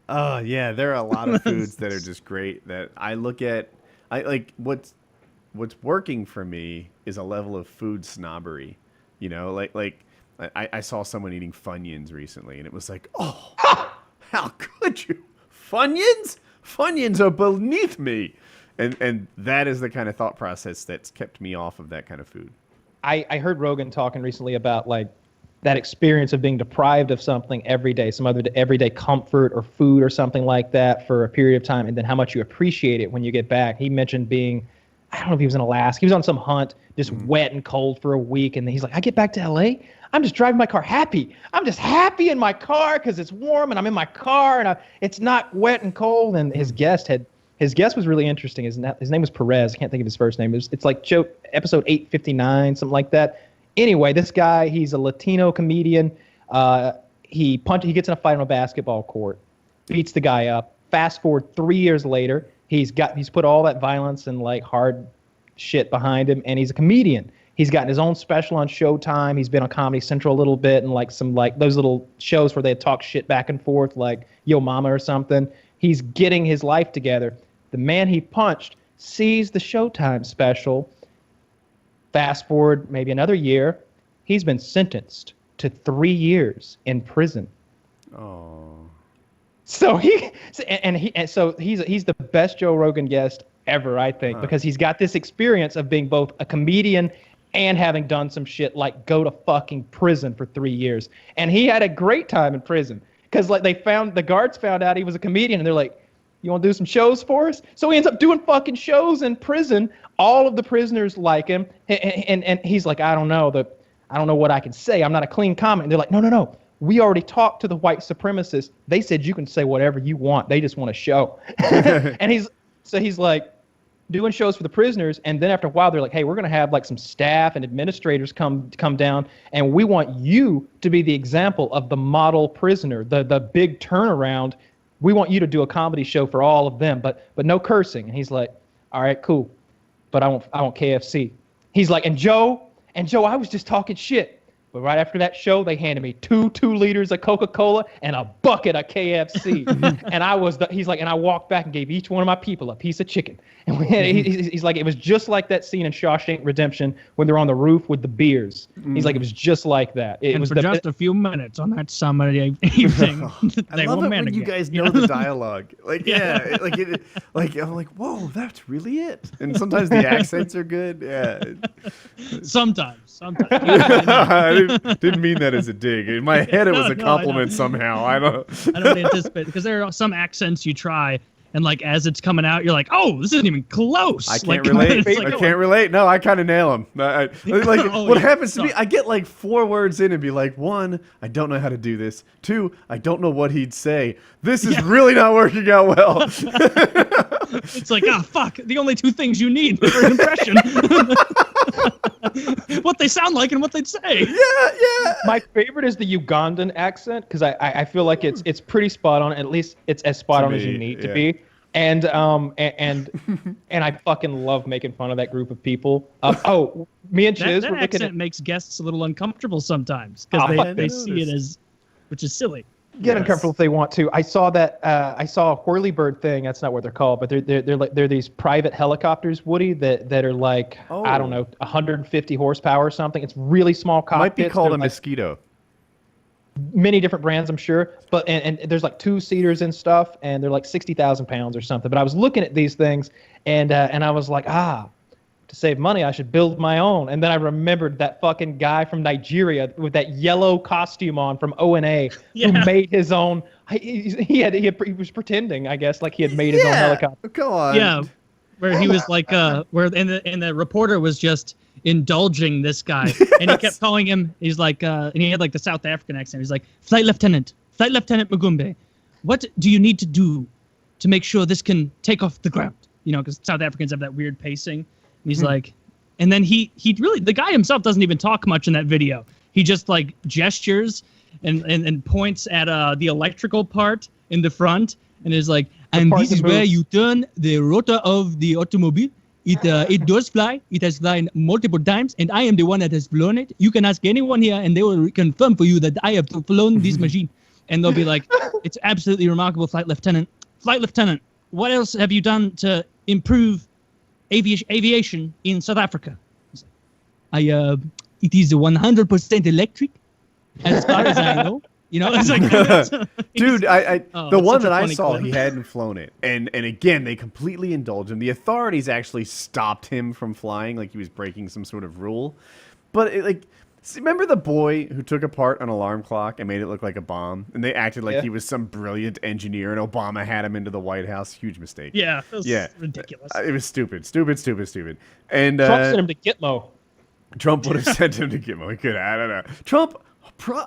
oh yeah, there are a lot of foods that are just great that I look at. I like what's working for me is a level of food snobbery. You know, like I saw someone eating Funyuns recently, and it was like, oh, how could you? Funyuns? Funyuns are beneath me. And that is the kind of thought process that's kept me off of that kind of food. I heard Rogan talking recently about like that experience of being deprived of something every day, some other everyday comfort or food or something like that for a period of time, and then how much you appreciate it when you get back. He mentioned being, I don't know if he was in Alaska, he was on some hunt, just wet and cold for a week, and then he's like, I get back to LA, I'm just driving my car happy. I'm just happy in my car because it's warm and I'm in my car and it's not wet and cold. And his guest was really interesting. His name was Perez. I can't think of his first name. It's like episode 859, something like that. Anyway, this guy, he's a Latino comedian. He gets in a fight on a basketball court, beats the guy up. Fast forward 3 years later, he's put all that violence and like hard shit behind him, and he's a comedian. He's gotten his own special on Showtime. He's been on Comedy Central a little bit and like some like those little shows where they talk shit back and forth, like Yo Mama or something. He's getting his life together. The man he punched sees the Showtime special. Fast forward maybe another year, he's been sentenced to 3 years in prison. Oh. So he's the best Joe Rogan guest ever, I think, because he's got this experience of being both a comedian and having done some shit like go to fucking prison for 3 years. And he had a great time in prison because like the guards found out he was a comedian, and they're like, you want to do some shows for us? So he ends up doing fucking shows in prison. All of the prisoners like him, and he's like, I don't know what I can say. I'm not a clean comic. And they're like, no. We already talked to the white supremacists. They said you can say whatever you want. They just want a show. And he's like doing shows for the prisoners, and then after a while they're like, hey, we're gonna have like some staff and administrators come down, and we want you to be the example of the model prisoner, the big turnaround. We want you to do a comedy show for all of them, but no cursing. And he's like, all right, cool, but I want KFC. He's like, and Joe, I was just talking shit. But right after that show, they handed me two liters of Coca-Cola and a bucket of KFC. And he's like, and I walked back and gave each one of my people a piece of chicken. And he's like, it was just like that scene in Shawshank Redemption when they're on the roof with the beers. He's like, it was just just like that. And for just a few minutes on that summer evening, I love it when you guys know the dialogue. Like, yeah, like I'm like, whoa, that's really it. And sometimes the accents are good. Yeah. Sometimes. I didn't mean that as a dig. In my head, it was a compliment somehow. I don't anticipate, because there are some accents you try and like as it's coming out, you're like, oh, this isn't even close. I Like, can't relate. it's I like, can't relate. No, I kind of nail them. Like Oh, what yeah. happens to me, Sorry. I get like 4 words in and be like, 1, I don't know how to do this. 2, I don't know what he'd say. This is really not working out well. It's like, ah, fuck. The only 2 things you need for an impression. What they sound like and what they'd say. Yeah. My favorite is the Ugandan accent because I feel like it's pretty spot on. At least it's as spot on as you me, need to yeah. be. And I fucking love making fun of that group of people. Me and Chiz That were looking accent at makes guests a little uncomfortable sometimes because Oh, fuck, they I see it noticed. as, which is silly. get Yes. uncomfortable if they want to. I saw that. I saw a whirlybird thing. That's not what they're called, but they're these private helicopters, Woody, that are like I don't Oh. know, 150 horsepower or something. It's really small cockpits. Might be called They're a like mosquito. many different brands, I'm sure. But and there's like 2-seaters and stuff, and they're like 60,000 pounds or something. But I was looking at these things, and I was like, to save money, I should build my own. And then I remembered that fucking guy from Nigeria with that yellow costume on from O&A Yeah. who made his own. He was pretending, I guess, like he had made his own helicopter. Come on. Yeah, where he was like, where and the reporter was just indulging this guy, and he kept calling him. He's like, and he had like the South African accent. He's like, Flight Lieutenant Magumbe, what do you need to do to make sure this can take off the ground? You know, because South Africans have that weird pacing. And he's like, and then he really, the guy himself doesn't even talk much in that video. He just like gestures and points at the electrical part in the front, and is like, and part this that is where moves. you turn the rotor of the automobile. It does fly. It has flown multiple times, and I am the one that has flown it. You can ask anyone here, and they will confirm for you that I have flown this machine. And they'll be like, it's absolutely remarkable, Flight Lieutenant. Flight Lieutenant, what else have you done to improve aviation in South Africa? It is 100% electric, as far as I know. You know, it's like, Dude, Oh, the that's one such a that I funny saw, clip. he hadn't flown it, and again they completely indulged him. The authorities actually stopped him from flying, like he was breaking some sort of rule. But remember the boy who took apart an alarm clock and made it look like a bomb, and they acted like Yeah. he was some brilliant engineer, and Obama had him into the White House. Huge mistake. yeah, it was Yeah. ridiculous. It was stupid. And Trump sent him to Gitmo. Trump would have sent him to Gitmo. He could. I don't know. Trump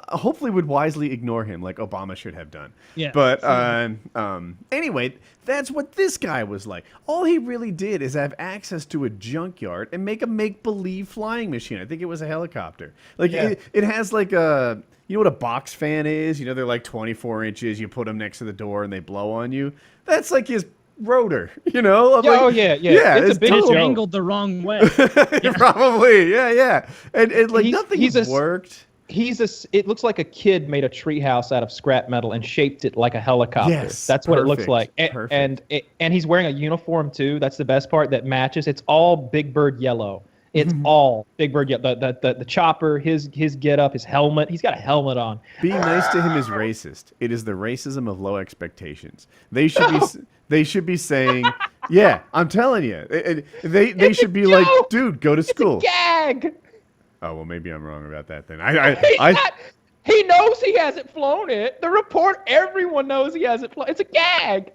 hopefully would wisely ignore him, like Obama should have done. Yeah. But anyway, that's what this guy was like. All he really did is have access to a junkyard and make a make-believe flying machine. I think it was a helicopter. Like Yeah. it has like a. You know what a box fan is? You know they're like 24 inches. You put them next to the door and they blow on you. That's like his rotor. You know? I'm Yeah, like, oh, yeah. It's a big It's joke. angled the wrong way. Probably, yeah. And like nothing he's worked. It looks like a kid made a treehouse out of scrap metal and shaped it like a helicopter. Yes, That's what it looks perfect, like. perfect. And he's wearing a uniform too. That's the best part that matches. It's all Big Bird yellow. It's all Big Bird yellow. The chopper, his get up, his helmet. He's got a helmet on. Being nice to him is racist. It is the racism of low expectations. They should be saying, "Yeah, I'm telling you." They It's a should be like, joke. "Dude, go to school." Gag. Oh well, maybe I'm wrong about that then. He knows he hasn't flown it. The report, everyone knows he hasn't flown. It's a gag.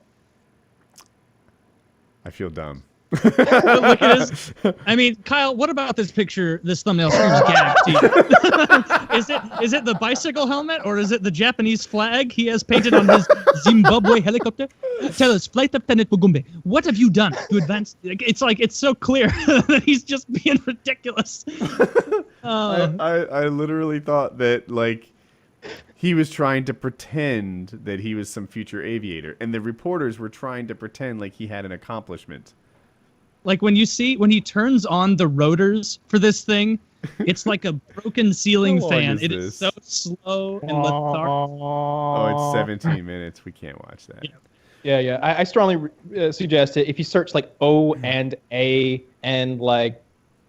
I feel dumb. Look at his. I mean, Kyle, what about this picture? This thumbnail screams gag to you. Is it the bicycle helmet or is it the Japanese flag he has painted on his Zimbabwe helicopter? Tell us, Flight Lieutenant Mugumbe, what have you done to advance? It's so clear that he's just being ridiculous. I literally thought that like he was trying to pretend that he was some future aviator, and the reporters were trying to pretend like he had an accomplishment. Like when he turns on the rotors for this thing, it's like a broken ceiling How long fan. is It is so this? slow and lethargic. Oh, it's 17 minutes. We can't watch that. Yeah. Yeah. I strongly suggest it. If you search like O and A and like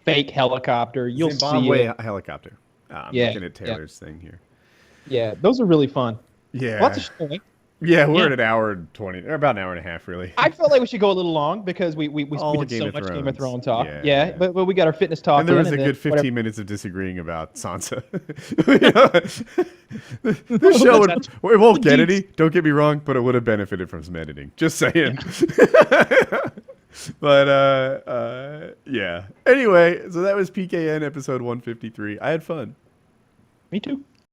fake helicopter, you'll see Zimbabwe it. helicopter. I'm Yeah, looking at Taylor's thing here. Yeah, those are really fun. Yeah. Lots of showing. Yeah, we're Yeah. at an hour and 20, or about an hour and a half, really. I felt like we should go a little long because we All did Game so of much Game of Thrones. Thrones talk. Yeah, Yeah, yeah. But we got our fitness talk. And there in, was a then good 15 whatever. minutes of disagreeing about Sansa. This show would, That's- it won't get Dudes. any, don't get me wrong, but it would have benefited from some editing. Just saying. But, yeah. Anyway, so that was PKN episode 153. I had fun. Me too.